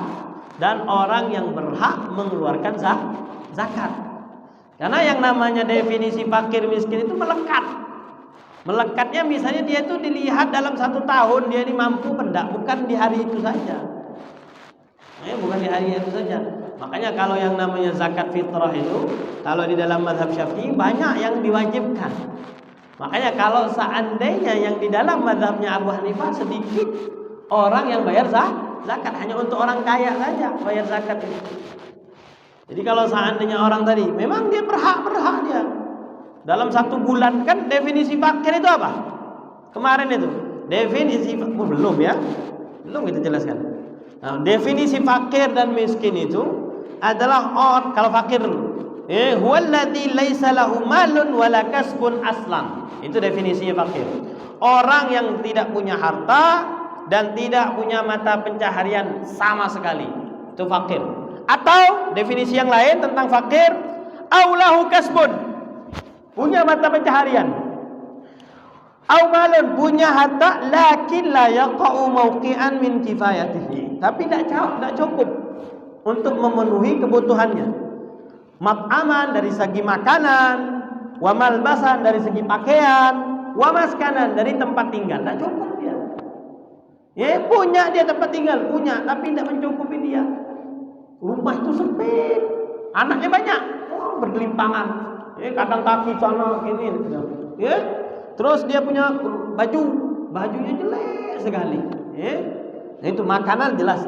dan orang yang berhak mengeluarkan zakat. Karena yang namanya definisi fakir miskin itu melekat. Melekatnya misalnya dia itu dilihat dalam 1 tahun dia ini mampu enggak, bukan di hari itu saja. Bukan di hari itu saja. Makanya kalau yang namanya zakat fitrah itu, kalau di dalam mazhab Syafi'i banyak yang diwajibkan. Makanya kalau seandainya yang di dalam mazhabnya Abu Hanifah sedikit orang yang bayar zakat, hanya untuk orang kaya saja bayar zakat itu. Jadi kalau seandainya orang tadi memang dia berhak dia dalam 1 bulan, kan definisi fakir itu apa? Kemarin itu definisi belum kita jelaskan. Nah, definisi fakir dan miskin itu adalah orang, kalau fakir huwallazi laisa lahu malun wala kasbun aslan. Itu definisinya fakir. Orang yang tidak punya harta dan tidak punya mata pencaharian sama sekali. Itu Itu fakir. Atau definisi yang lain tentang fakir, aulahu kasbun, punya mata pencaharian. Au malun, punya harta lakin la yaqa'u mauqi'an min kifayatihi, tapi tidak cukup untuk memenuhi kebutuhannya. Mat'aman, dari segi makanan, wa malbasan, dari segi pakaian, wa maskanan, dari tempat tinggal. Tidak cukup dia. Ya, punya dia tempat tinggal, punya, tapi tidak mencukupi dia. Rumah itu sempit, anaknya banyak, bergelimpangan. Ya, kadang kaki sana gini. Ya. Terus dia punya bajunya jelek sekali. Ya. Nah, itu makanan jelas.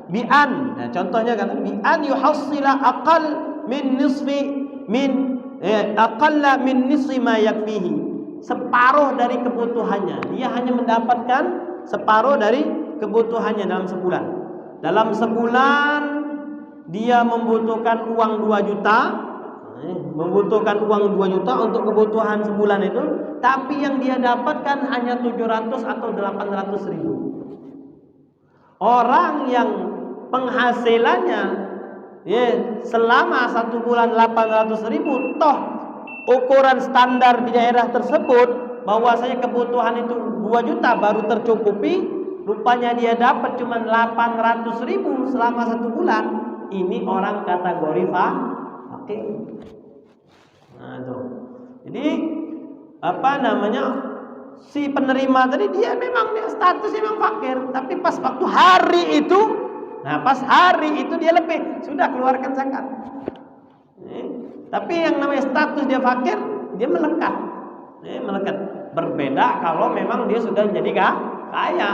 Bi'an, nah, contohnya kan bi'an yuhassila aqal min aqalla min nisfi ma yakfihi, separuh dari kebutuhannya. Dia hanya mendapatkan separuh dari kebutuhannya dalam sebulan. Dalam sebulan dia membutuhkan uang 2 juta, untuk kebutuhan sebulan itu, tapi yang dia dapatkan hanya 700 atau 800 ribu. Orang yang penghasilannya selama 1 bulan 800 ribu, toh ukuran standar di daerah tersebut bahwasanya kebutuhan itu 2 juta baru tercukupi, rupanya dia dapat cuma 800 ribu selama 1 bulan. Ini orang kategori fakir. Nah, itu. Jadi si penerima tadi dia statusnya memang fakir, tapi pas waktu hari itu, dia lebih sudah keluarkan zakat. Tapi yang namanya status dia fakir, dia melekat. Melekat. Berbeda kalau memang dia sudah menjadi kaya.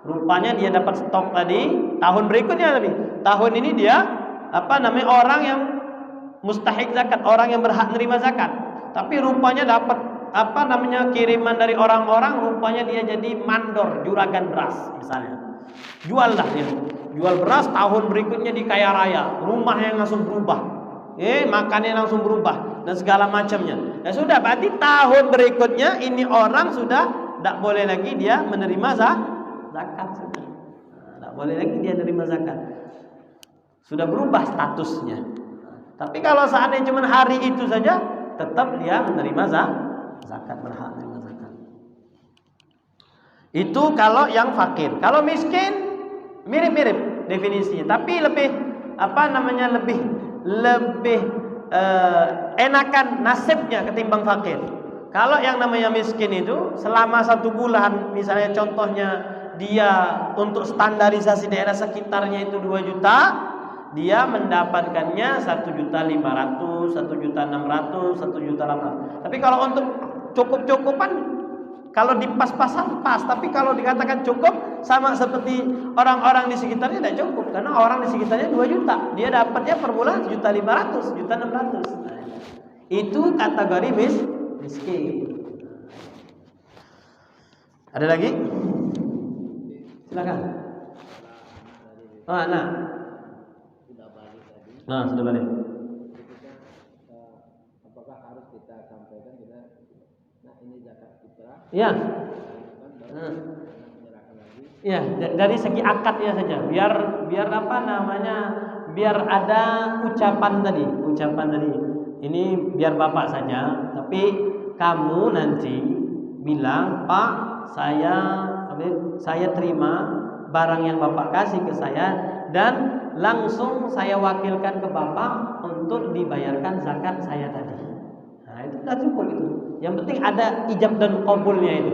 Rupanya dia dapat stok tadi, tahun berikutnya tadi. Tahun ini dia orang yang mustahik zakat, orang yang berhak menerima zakat. Tapi rupanya dapat kiriman dari orang-orang, rupanya dia jadi mandor, juragan beras misalnya. Jual beras, tahun berikutnya di kaya raya, rumahnya langsung berubah. Makannya langsung berubah dan segala macamnya. Ya sudah, berarti tahun berikutnya ini orang sudah tidak boleh lagi dia menerima zakat. Tidak boleh lagi dia menerima zakat. Sudah berubah statusnya. Tapi kalau seandainya cuma hari itu saja, tetap dia menerima zakat, berhak menerima zakat. Itu kalau yang fakir. Kalau miskin mirip-mirip definisinya, tapi lebih enakan nasibnya ketimbang fakir. Kalau yang namanya miskin itu selama 1 bulan, misalnya contohnya dia untuk standarisasi daerah sekitarnya itu 2 juta, dia mendapatkannya 1.500.000, 1.600.000, 1.800.000. Tapi kalau untuk cukup-cukupan, kalau dipas-pasan pas, tapi kalau dikatakan cukup, sama seperti orang-orang di sekitarnya tidak cukup, karena orang di sekitarnya 2 juta, dia dapatnya per bulan 1.500.000, 1.600.000. Itu kategori miskin. Ada lagi? Silakan. Sudah balik. Apakah harus kita sampaikan ini zakat fitrah? Iya. Menyerahkan lagi. Iya, dari segi akadnya saja. Biar biar ada ucapan tadi. Ini biar Bapak saja, tapi kamu nanti bilang, "Pak, saya terima barang yang Bapak kasih ke saya dan langsung saya wakilkan ke Bapak untuk dibayarkan zakat saya tadi." Nah, itu sudah cukup itu. Yang penting ada ijab dan qabulnya itu.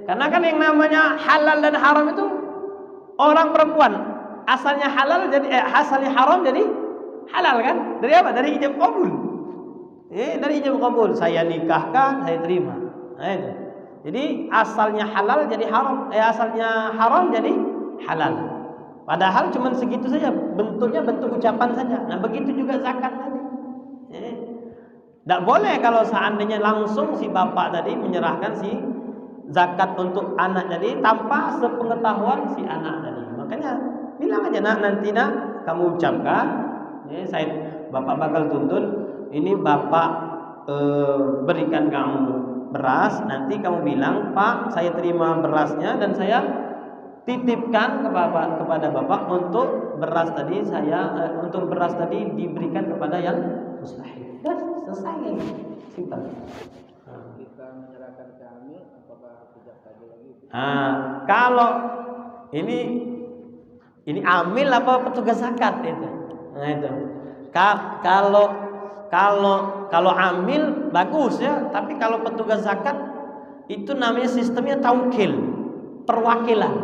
Karena kan yang namanya halal dan haram itu orang perempuan asalnya halal asalnya haram jadi halal kan? Dari apa? Dari ijab qabul. Dari ijab qabul, saya nikahkan, saya terima. Nah, itu. Jadi asalnya halal jadi haram, asalnya haram jadi halal. Padahal cuma segitu saja, bentuknya bentuk ucapan saja. Nah, begitu juga zakat tadi. Tidak boleh kalau seandainya langsung si bapak tadi menyerahkan si zakat untuk anak tadi tanpa sepengetahuan si anak tadi. Makanya bilang aja, nanti kamu ucapkan, bapak bakal tuntun, ini bapak berikan kamu beras, nanti kamu bilang, "Pak, saya terima berasnya dan saya titipkan kepada bapak untuk beras tadi diberikan kepada yang mustahil. Dan selesai lagi. Simpel. Kita menyerahkan ke amil, apakah harus zakat lagi? Kalau ini amil apa petugas zakat itu? Nah itu. Kalau amil bagus ya, tapi kalau petugas zakat itu namanya sistemnya taukil, perwakilan.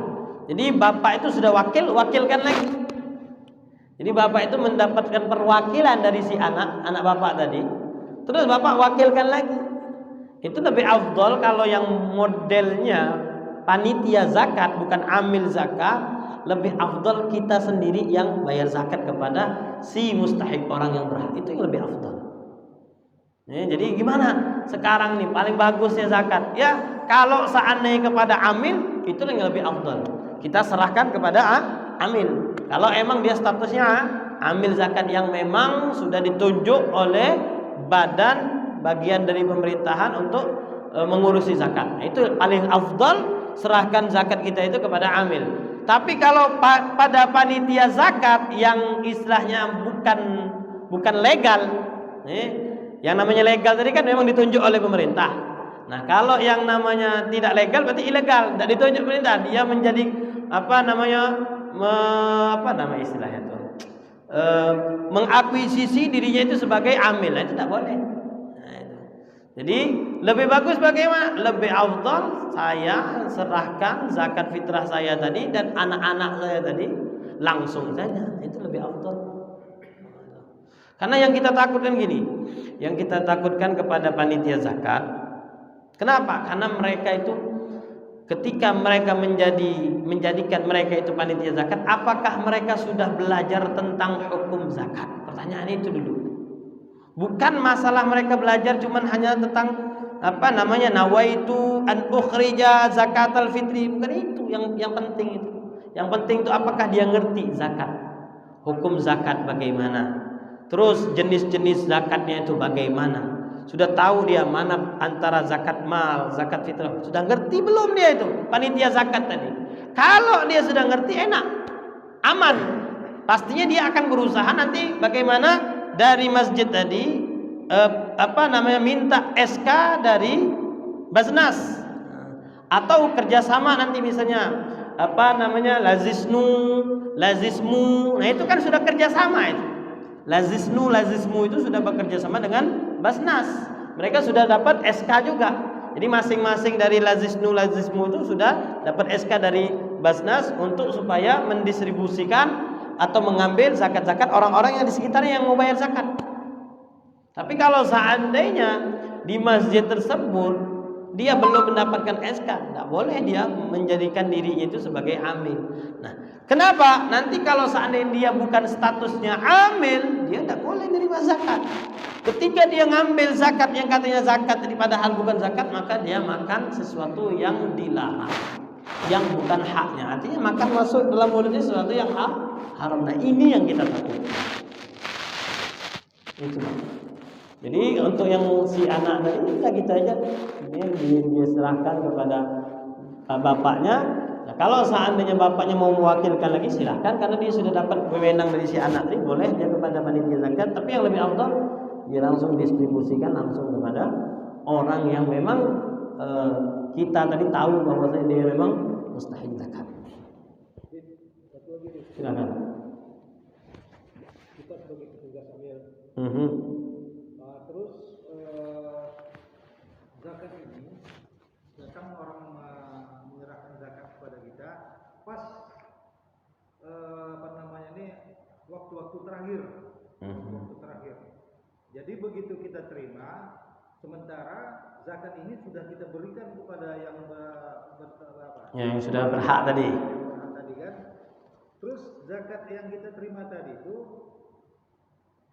Jadi bapak itu sudah wakilkan lagi. Jadi bapak itu mendapatkan perwakilan dari si anak bapak tadi. Terus bapak wakilkan lagi. Itu lebih afdol kalau yang modelnya panitia zakat bukan amil zakat, lebih afdol kita sendiri yang bayar zakat kepada si mustahik, orang yang berhak. Itu yang lebih afdol. Jadi gimana sekarang nih paling bagusnya zakat? Ya kalau seandainya kepada amil itu yang lebih afdol. Kita serahkan kepada amil. Kalau emang dia statusnya amil zakat yang memang sudah ditunjuk oleh bagian dari pemerintahan untuk mengurusi zakat. Itu paling afdal, serahkan zakat kita itu kepada amil. Tapi kalau pada panitia zakat yang istilahnya bukan legal, yang namanya legal tadi kan memang ditunjuk oleh pemerintah. Nah, kalau yang namanya tidak legal berarti ilegal, tidak ditunjuk pemerintah. Dia menjadi istilahnya itu mengakuisisi dirinya itu sebagai amil. Nah, itu tidak boleh. Jadi lebih bagus bagaimana? Lebih afdal saya serahkan zakat fitrah saya tadi dan anak-anak saya tadi langsung saja. Itu lebih afdal. Karena yang kita takutkan gini, yang kita takutkan kepada panitia zakat. Kenapa? Karena mereka itu ketika mereka menjadikan mereka itu panitia zakat, apakah mereka sudah belajar tentang hukum zakat? Pertanyaan itu dulu. Bukan masalah mereka belajar cuman hanya tentang nawaitu an ukhrija zakatal fitri, bukan itu yang penting itu. Yang penting itu apakah dia ngerti zakat. Hukum zakat bagaimana? Terus jenis-jenis zakatnya itu bagaimana? Sudah tahu dia mana antara zakat mal, zakat fitrah? Sudah ngerti belum dia itu? Panitia zakat tadi. Kalau dia sudah ngerti enak, aman. Pastinya dia akan berusaha nanti bagaimana dari masjid tadi minta SK dari Basnas atau kerjasama nanti misalnya lazismu. Nah itu kan sudah kerjasama itu. Lazismu itu sudah bekerja sama dengan Basnas. Mereka sudah dapat SK juga. Jadi masing-masing dari lazismu itu sudah dapat SK dari Basnas untuk supaya mendistribusikan atau mengambil zakat-zakat orang-orang yang di sekitarnya yang mau bayar zakat. Tapi kalau seandainya di masjid tersebut dia belum mendapatkan SK, tidak boleh dia menjadikan dirinya itu sebagai amil. Nah, kenapa? Nanti kalau seandainya dia bukan statusnya amil, dia tidak boleh menerima zakat. Ketika dia ngambil zakat yang katanya zakat padahal bukan zakat, maka dia makan sesuatu yang dilarang, yang bukan haknya. Artinya makan masuk dalam mulutnya sesuatu yang haram. Nah, ini yang kita takut. Itu. Jadi untuk yang si anak tadi kita aja dia serahkan kepada bapaknya. Nah, kalau seandainya bapaknya mau mewakilkan lagi silahkan, karena dia sudah dapat wewenang dari si anak tadi, boleh dia kepada panitia zakat. Tapi yang lebih afdal dia langsung distribusikan langsung kepada orang yang memang kita tadi tahu bahwa dia memang mustahil zakat. Silakan. Kita sebagai petugas amil. Terus zakat ini datang orang menyerahkan zakat kepada kita pas waktu-waktu terakhir. Waktu terakhir. Jadi begitu kita terima, sementara zakat ini sudah kita berikan kepada yang sudah berhak tadi. Kan? Terus zakat yang kita terima tadi itu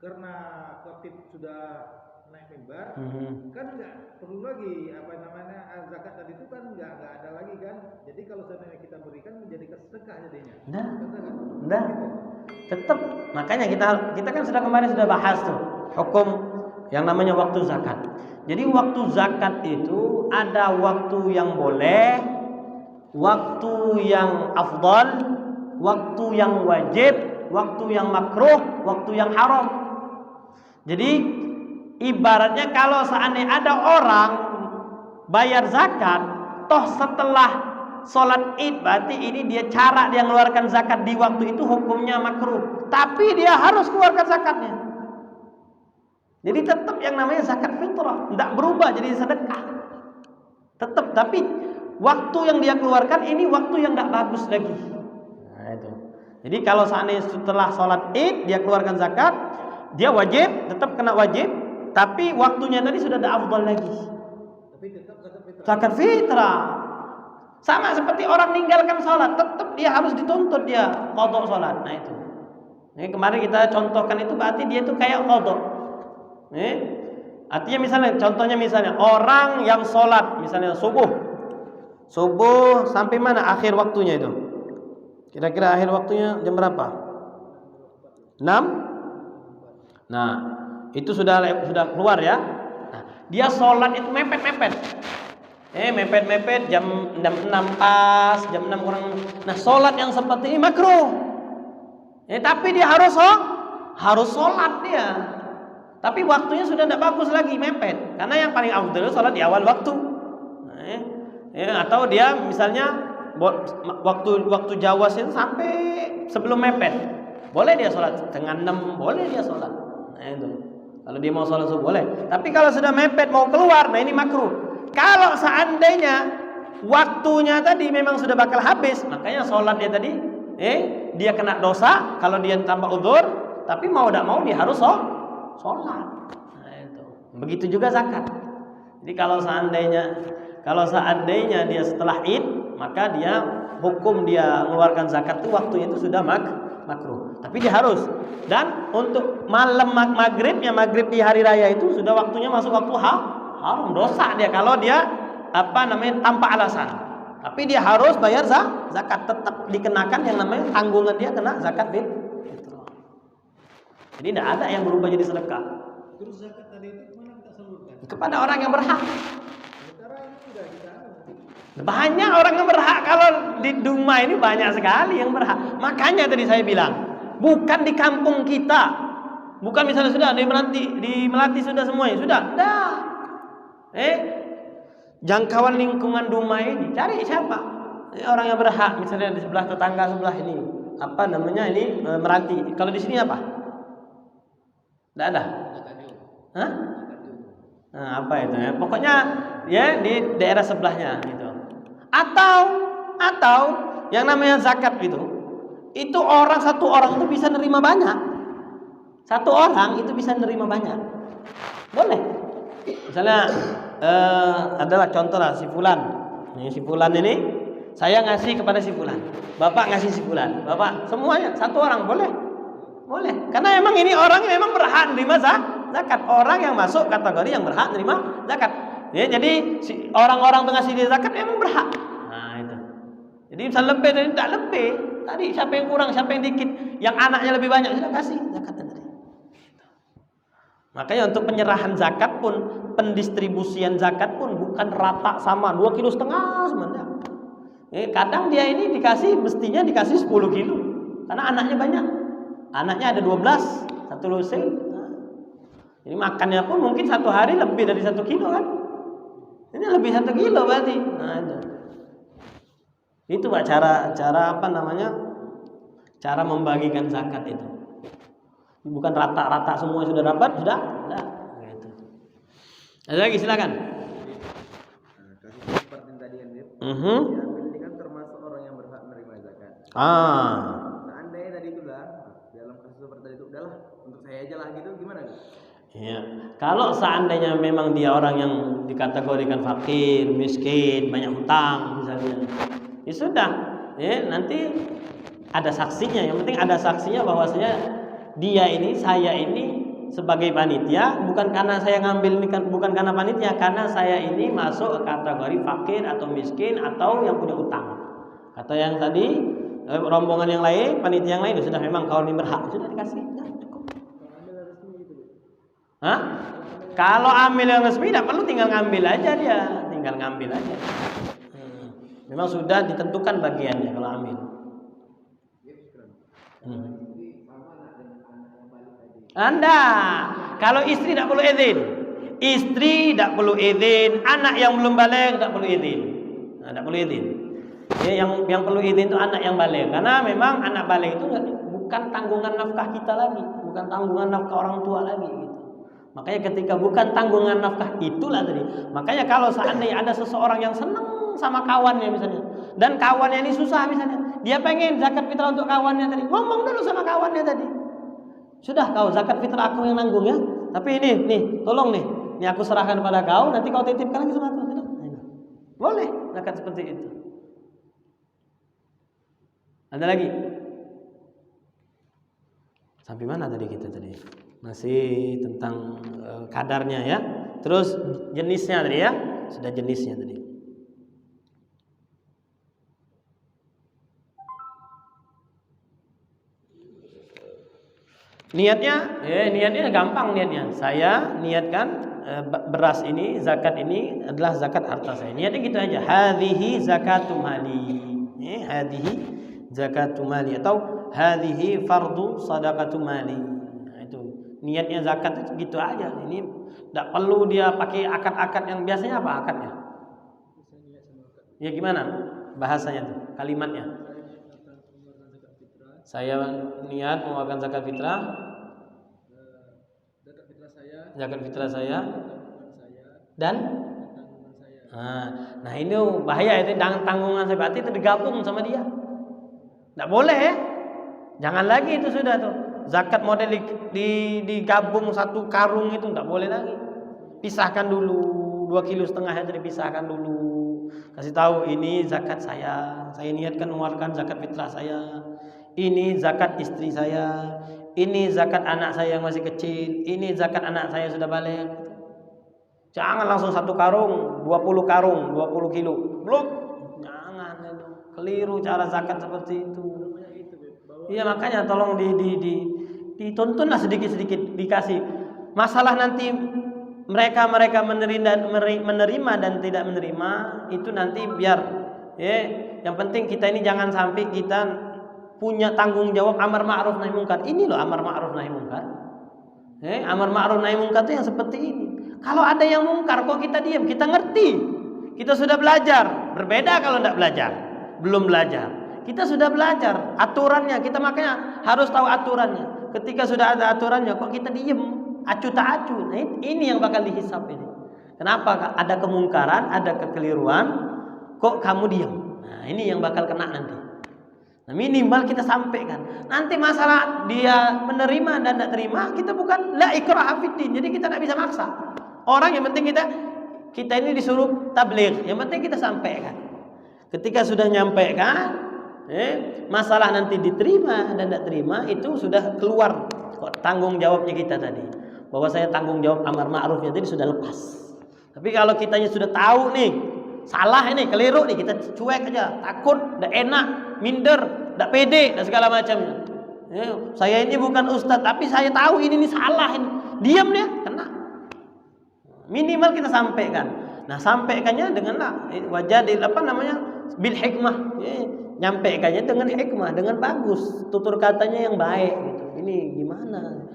karena khotib sudah naik mimbar, kan nggak perlu lagi zakat tadi itu kan nggak ada lagi kan. Jadi kalau seandainya kita berikan menjadi sedekah jadinya. Nah, tetap. Makanya kita kan kemarin sudah bahas tuh hukum yang namanya waktu zakat. Jadi waktu zakat itu ada waktu yang boleh, waktu yang afdal, waktu yang wajib, waktu yang makruh, waktu yang haram. Jadi ibaratnya kalau seandainya ada orang bayar zakat, toh setelah sholat id, berarti ini dia cara dia mengeluarkan zakat di waktu itu hukumnya makruh, tapi dia harus keluarkan zakatnya. Jadi tetap yang namanya zakat fitrah, tidak berubah jadi sedekah. Tetap, tapi waktu yang dia keluarkan ini waktu yang tidak bagus lagi. Nah itu. Jadi kalau seandainya setelah sholat id dia keluarkan zakat, dia wajib, tetap kena wajib, tapi waktunya tadi sudah ada afdal lagi. Tapi tetap Zakat fitrah. Sama seperti orang meninggalkan sholat, tetap dia harus dituntut dia qadha sholat. Nah itu. Ini kemarin kita contohkan itu berarti dia itu kayak qadha. Artinya contohnya orang yang sholat misalnya subuh sampai mana akhir waktunya itu? Kira-kira akhir waktunya jam berapa? 6? Nah, itu sudah keluar ya. Nah, dia sholat itu mepet. Mepet jam 6 pas, jam 6 kurang. Nah, sholat yang seperti ini makruh. Tapi dia harus sholat dia. Tapi waktunya sudah tidak bagus lagi, mepet. Karena yang paling afdal sholat di awal waktu. Atau dia misalnya waktu Jawas itu sampai sebelum mepet. Boleh dia sholat setengah 6, boleh dia sholat. Nah itu. Kalau dia mau sholat subuh boleh. Tapi kalau sudah mepet mau keluar, nah ini makruh. Kalau seandainya waktunya tadi memang sudah bakal habis, makanya sholat dia tadi, dia kena dosa kalau dia tanpa udzur. Tapi mau tidak mau dia harus sholat. Nah itu. Begitu juga zakat. Jadi kalau seandainya dia setelah id, maka dia hukum dia mengeluarkan zakat itu waktunya itu sudah makruh. Tapi dia harus. Dan untuk malam maghrib di hari raya itu sudah waktunya masuk waktu haram, dosa dia kalau dia tanpa alasan. Tapi dia harus bayar zakat, tetap dikenakan yang namanya tanggungan dia kena zakat fitrah. Jadi tidak ada yang berubah jadi sedekah. Terus zakat tadi itu kemana kita salurkan? Kepada orang yang berhak. Sekarang ini sudah kita Banyak orang yang berhak. Kalau di Duma ini banyak sekali yang berhak. Makanya tadi saya bilang, bukan di kampung kita, bukan misalnya sudah di Melati sudah semuanya sudah. Dah. Jangkauan lingkungan Duma ini cari siapa? Orang yang berhak. Misalnya di sebelah tetangga sebelah ini, Meranti. Kalau di sini apa? Tidak ada. Hah? Nah, apa itu ya? Pokoknya ya di daerah sebelahnya gitu. Atau yang namanya zakat itu satu orang itu bisa nerima banyak. Satu orang itu bisa nerima banyak. Boleh. Misalnya adalah contoh lah si fulan. Si fulan ini saya ngasih kepada si fulan. Bapak ngasih si fulan. Bapak semuanya satu orang boleh. Boleh. Karena emang ini orang yang memang berhak nerima zakat. Orang yang masuk kategori yang berhak nerima zakat. Ya, jadi orang-orang pengasih zakat memang berhak. Nah, itu. Jadi bisa lebih dan tidak lebih. Tadi siapa yang kurang, siapa yang dikit, yang anaknya lebih banyak sudah kasih zakat tadi. Makanya untuk penyerahan zakat pun, pendistribusian zakat pun bukan rata sama 2,5 kilo sebenarnya. Kadang dia ini mestinya dikasih 10 kilo. Karena anaknya banyak. Anaknya ada 12, satu lusin. Jadi makannya pun mungkin satu hari lebih dari 1 kilo kan. Ini lebih 1 kilo berarti. Nah itu Pak cara cara membagikan zakat itu. Bukan rata-rata semua sudah dapat, sudah. Gitu. Ada lagi silakan. Kasus seperti tadi yang dia. Ini kan termasuk orang yang berhak menerima zakat. Seandainya tadi itulah dalam kasus seperti itu udahlah untuk saya aja lah gitu gimana? Iya. Kalau seandainya memang dia orang yang dikategorikan fakir, miskin, banyak hutang misalnya, ya sudah, nanti ada saksinya. Yang penting ada saksinya bahwasanya saya ini sebagai panitia, bukan karena saya ngambil ini kan, bukan karena panitia, karena saya ini masuk kategori fakir atau miskin atau yang punya utang. Kata yang tadi rombongan yang lain, panitia yang lain sudah memang kau ini berhak, sudah dikasih, sudah cukup. Hah? Kalau ambil yang resmi tidak perlu, tinggal ngambil aja dia, Memang sudah ditentukan bagiannya kalau ambil. Anda, kalau istri tidak perlu izin. Istri tidak perlu izin, anak yang belum balik tidak perlu izin. Nah, tidak perlu izin. Ya, yang perlu izin itu anak yang balik, karena memang anak balik itu bukan tanggungan nafkah kita lagi, bukan tanggungan nafkah orang tua lagi gitu. Makanya ketika bukan tanggungan nafkah itulah tadi. Makanya kalau seandainya ada seseorang yang senang sama kawannya misalnya, dan kawannya ini susah misalnya, dia pengen zakat fitrah untuk kawannya tadi, ngomong dulu sama kawannya tadi. Sudah kau zakat fitrah aku yang nanggung ya. Tapi ini nih, tolong nih. Ini aku serahkan pada kau, nanti kau titipkan lagi sama aku. Sudah. Boleh zakat seperti itu. Ada lagi? Sampai mana tadi kita tadi? Masih tentang kadarnya ya. Terus jenisnya tadi ya. Sudah jenisnya tadi. Niatnya gampang niatnya. Saya niatkan beras ini, zakat ini adalah zakat harta saya. Niatnya gitu aja. Hadhihi zakatu mali. Hadhihi zakatu mali atau hadhihi fardu sadaqatu mali. Nah, itu niatnya zakat itu gitu aja. Ini tidak perlu dia pakai akad-akad yang biasanya apa akadnya? Ya gimana bahasanya tuh, kalimatnya? Saya niat mengeluarkan zakat fitrah. Zakat fitrah saya dan nah ini bahaya itu, tanggungan saya berarti itu digabung sama dia. Tidak boleh ya. Jangan lagi itu sudah tuh. Zakat model digabung satu karung itu tidak boleh lagi. Pisahkan dulu 2,5 kilo aja dipisahkan dulu. Kasih tahu ini zakat saya niatkan mengeluarkan zakat fitrah saya. Ini zakat istri saya, ini zakat anak saya yang masih kecil, ini zakat anak saya sudah balik. Jangan langsung satu karung, 20 karung, 20 kilo. Belum. Jangan itu. Keliru cara zakat seperti itu. Iya makanya tolong ditontonlah sedikit-sedikit dikasih. Masalah nanti mereka menerima dan tidak menerima itu nanti biar ya. Yang penting kita ini jangan sampai kita punya tanggung jawab amar ma'ruf nahi munkar. Ini loh amar ma'ruf nahi munkar. Amar ma'ruf nahi munkar itu yang seperti ini. Kalau ada yang mungkar kok kita diam, kita ngerti. Kita sudah belajar. Berbeda kalau tidak belajar. Belum belajar. Kita sudah belajar aturannya, kita makanya harus tahu aturannya. Ketika sudah ada aturannya kok kita diam, acu tak acu. Nah, ini yang bakal dihisap ini. Kenapa ada kemungkaran, ada kekeliruan, kok kamu diam? Nah, ini yang bakal kena nanti. Nah, minimal kita sampaikan. Nanti masalah dia menerima dan tidak terima, kita bukan la ikraha fiddin. Jadi kita tidak bisa maksa. Orang yang penting kita ini disuruh tabligh. Yang penting kita sampaikan. Ketika sudah nyampaikan, masalah nanti diterima dan tidak terima itu sudah keluar tanggung jawabnya kita tadi. Bahwa saya tanggung jawab amar ma'rufnya tadi sudah lepas. Tapi kalau kitanya sudah tahu nih, salah ini, keliru nih, kita cuek aja, takut, tidak enak, minder, tidak pede dan segala macamnya. Saya ini bukan ustaz, tapi saya tahu ini salah ini. Diam dia, kena. Minimal kita sampaikan. Nah, sampaikannya dengan wajadil bil hikmah. Nyampaikannya dengan hikmah, dengan bagus, tutur katanya yang baik gitu. Ini gimana?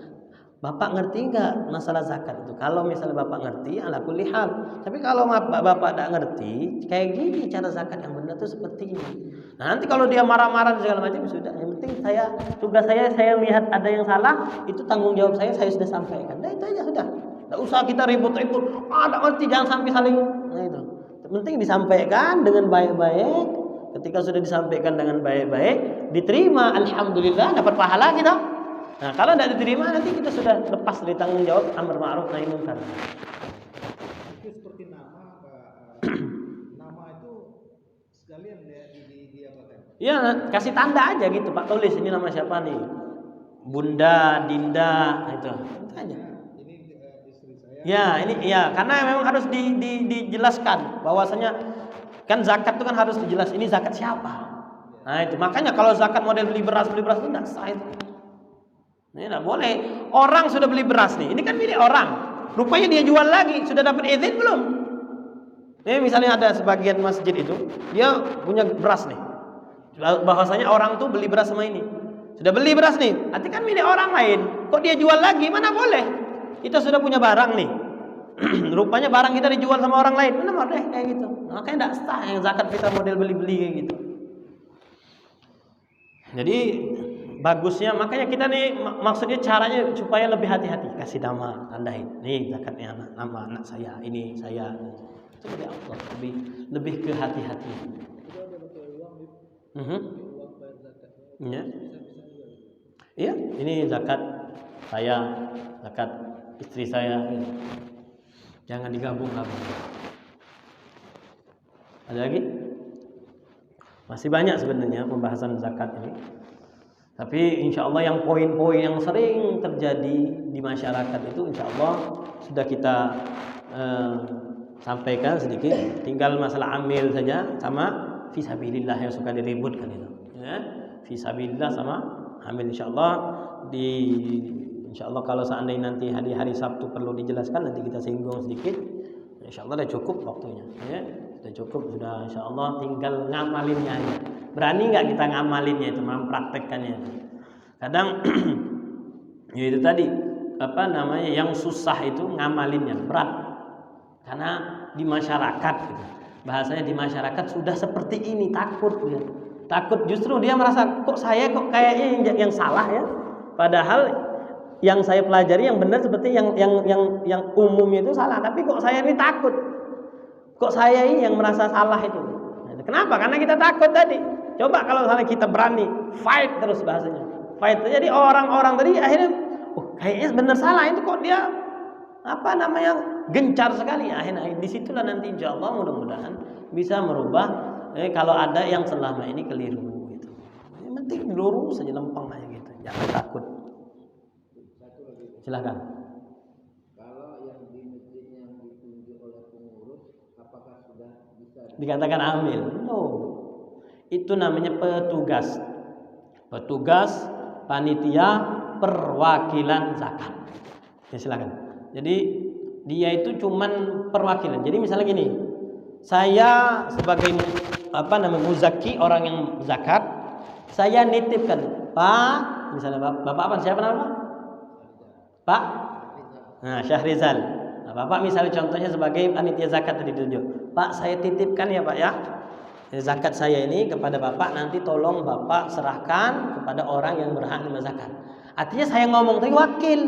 Bapak ngerti enggak masalah zakat itu? Kalau misalnya Bapak ngerti, ala kulli hal. Tapi kalau Bapak tidak ngerti, kayak gini cara zakat yang benar tuh seperti ini. Nah, nanti kalau dia marah-marah segala macam sudah. Yang penting tugas saya lihat ada yang salah, itu tanggung jawab saya sudah sampaikan. Nah, itu aja sudah. Tidak usah kita ribut-ribut. Tidak ngerti, jangan sampai saling. Nah, itu. Yang penting disampaikan dengan baik-baik. Ketika sudah disampaikan dengan baik-baik, diterima, alhamdulillah, dapat pahala kita. Nah, kalau tidak diterima nanti kita sudah lepas dari tanggung jawab amar ma'ruf nahi munkar. Itu seperti nama Pak. Nama itu sekalian diapakan? Ya, kasih tanda aja gitu, Pak, tulis ini nama siapa nih. Bunda, Dinda, itu aja. Ini istri saya. Ya, ini ya, karena memang harus dijelaskan bahwasanya kan zakat itu kan harus dijelas ini zakat siapa. Nah, itu makanya kalau zakat model beli beras itu tidak sah itu. Ini tidak boleh. Orang sudah beli beras nih. Ini kan milik orang. Rupanya dia jual lagi. Sudah dapat izin belum? Misalnya ada sebagian masjid itu, dia punya beras nih. Bahwasanya orang tuh beli beras sama ini. Sudah beli beras nih, berarti kan milik orang lain. Kok dia jual lagi? Mana boleh? Kita sudah punya barang nih. Rupanya barang kita dijual sama orang lain. Mana boleh kayak gitu. Makanya tidak sah yang zakat fitrah model beli-beli kayak gitu. Jadi bagusnya, makanya kita nih maksudnya caranya supaya lebih hati-hati, kasih nama, tandain. Nih zakatnya nama anak saya, ini saya. Itu lebih afdal, lebih ke hati-hati. Ya. Iya, ini zakat saya, zakat istri saya. Jangan digabung-gabung. Ada lagi? Masih banyak sebenarnya pembahasan zakat ini. Tapi insya Allah yang poin-poin yang sering terjadi di masyarakat itu insya Allah sudah kita sampaikan sedikit. Tinggal masalah amil saja sama fisabilillah yang suka diributkan itu. Ya, fisabilillah sama amil insya Allah kalau seandainya nanti hari Sabtu perlu dijelaskan, nanti kita singgung sedikit. Insya Allah sudah cukup waktunya. Ya. Sudah cukup, sudah insya Allah tinggal ngamalinnya aja. Berani nggak kita ngamalinnya itu, mempraktekkannya itu. Kadang ya itu tadi yang susah itu ngamalinnya, berat. Karena di masyarakat gitu. Bahasanya di masyarakat sudah seperti ini, takut ya. Takut, justru dia merasa kok kayaknya yang salah ya. Padahal yang saya pelajari yang benar seperti yang umumnya itu salah, tapi kok saya ini takut. Kok saya ini yang merasa salah itu? Kenapa? Karena kita takut tadi. Coba kalau misalnya kita berani fight terus bahasanya. Fight. Jadi orang-orang tadi akhirnya kayaknya benar salah itu, kok dia gencar sekali. Akhirnya disitulah nanti insyaallah mudah-mudahan bisa merubah kalau ada yang selama ini keliru gitu. Yang penting lurus saja, lempeng aja gitu. Jangan takut. Silakan. Kalau yang di masjid yang ditunjuk oleh pengurus, apakah sudah bisa dikatakan amil? No. Itu namanya petugas. Petugas panitia perwakilan zakat. Ya silakan. Jadi dia itu cuman perwakilan. Jadi misalnya gini, saya sebagai muzaki, orang yang zakat, saya nitipkan, Pak, misalnya Bapak apa siapa nama? Pak? Nah, Syahrizal. Nah, Bapak misalnya contohnya sebagai panitia zakat tadi ditunjuk. Pak, saya titipkan ya Pak ya. Zakat saya ini kepada Bapak, nanti tolong Bapak serahkan kepada orang yang berhak menerima zakat. Artinya saya ngomong tadi wakil.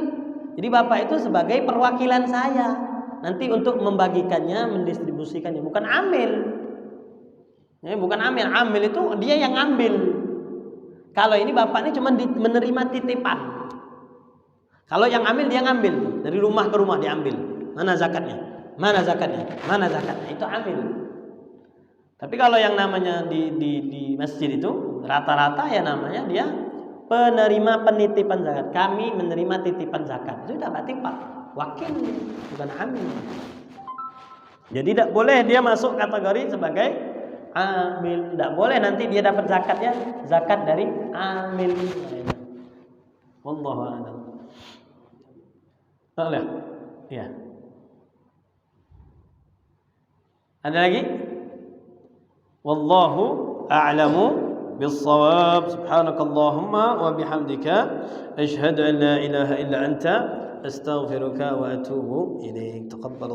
Jadi Bapak itu sebagai perwakilan saya. Nanti untuk membagikannya, mendistribusikannya, bukan amil. Ya, bukan amil. Amil itu dia yang ambil. Kalau ini Bapak ini cuma menerima titipan. Kalau yang ambil dia ngambil dari rumah ke rumah diambil. Mana zakatnya? Mana zakatnya? Mana zakatnya? Itu ambil. Tapi kalau yang namanya di masjid itu rata-rata ya namanya dia penerima penitipan zakat. Kami menerima titipan zakat. Itu sudah berarti Pak wakil, bukan amil. Jadi tidak boleh dia masuk kategori sebagai amil. Tidak boleh nanti dia dapat zakatnya zakat dari amil. Wallahu a'lam. Boleh? Ya. Ada lagi? Wallahu a'lamu bis-shawab. Subhanakallahumma wa bihamdika asyhadu an la ilaha illa anta astaghfiruka wa atubu ilaik. Taqabbal